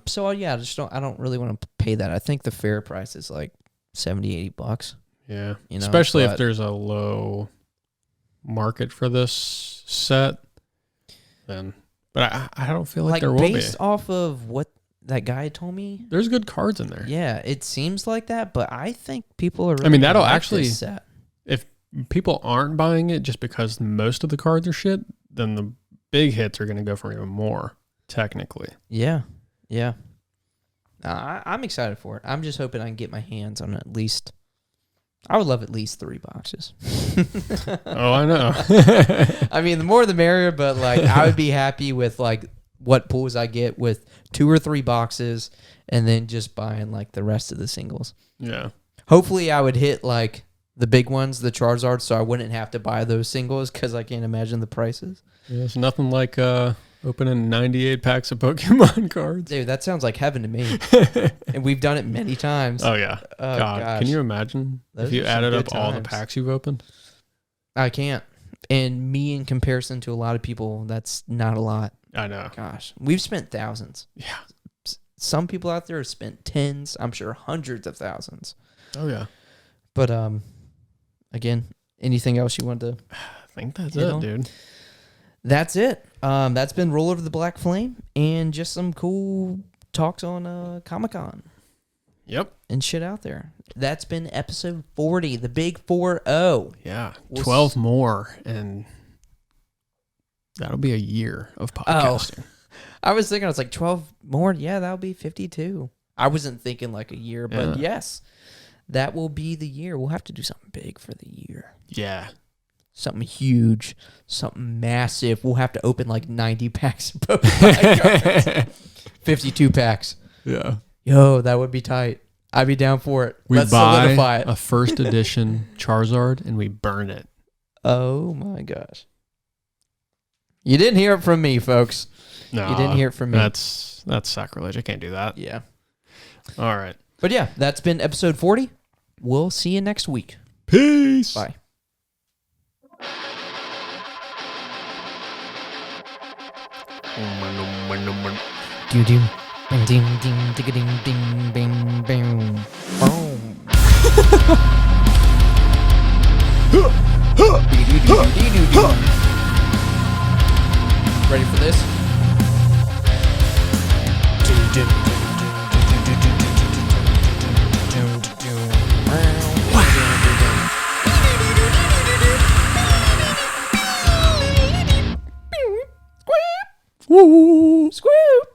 So yeah, I don't really want to pay that. I think the fair price is like $70-$80. Yeah. Especially if there's a low market for this set, then. But I don't feel like there will be. Based off of what that guy told me, there's good cards in there. Yeah, it seems like that, but I think people are. I mean, that'll actually. This set. If people aren't buying it just because most of the cards are shit, then the big hits are going to go for even more. Technically. Yeah. Yeah. I'm excited for it. I'm just hoping I can get my hands on at least. I would love at least 3 boxes. Oh, I know. I mean, the more the merrier, but like I would be happy with like what pulls I get with 2 or 3 boxes and then just buying like the rest of the singles. Yeah. Hopefully I would hit like the big ones, the Charizard, so I wouldn't have to buy those singles because I can't imagine the prices. Yeah, it's nothing like opening 98 packs of Pokemon cards. Dude, that sounds like heaven to me. And we've done it many times. Oh, yeah. Oh, God, gosh. Can you imagine if you added up all the packs you've opened? I can't. And me, in comparison to a lot of people, that's not a lot. I know. Gosh, we've spent thousands. Yeah. Some people out there have spent tens, I'm sure hundreds of thousands. Oh, yeah. But, again, anything else you want to... I think that's it, dude. That's it. That's been Ruler of the Black Flame and just some cool talks on Comic-Con. Yep. And shit out there. That's been episode 40, the big 4-0. Yeah. 12 more, and that'll be a year of podcasting. Oh. I was thinking, I was like, 12 more? Yeah, that'll be 52. I wasn't thinking like a year, but yes, that will be the year. We'll have to do something big for the year. Yeah. Something huge, something massive. We'll have to open like 90 packs of Pokemon cards. 52 packs. Yeah. Yo, that would be tight. I'd be down for it. We Let's buy solidify it. a first edition Charizard and we burn it. Oh my gosh. You didn't hear it from me, folks. No. You didn't hear it from me. That's sacrilege. I can't do that. Yeah. All right. But yeah, that's been episode 40. We'll see you next week. Peace. Bye. Ding ding ding ding ding ding ding ding ding. Boom. Ready for this? Woo! Squeak!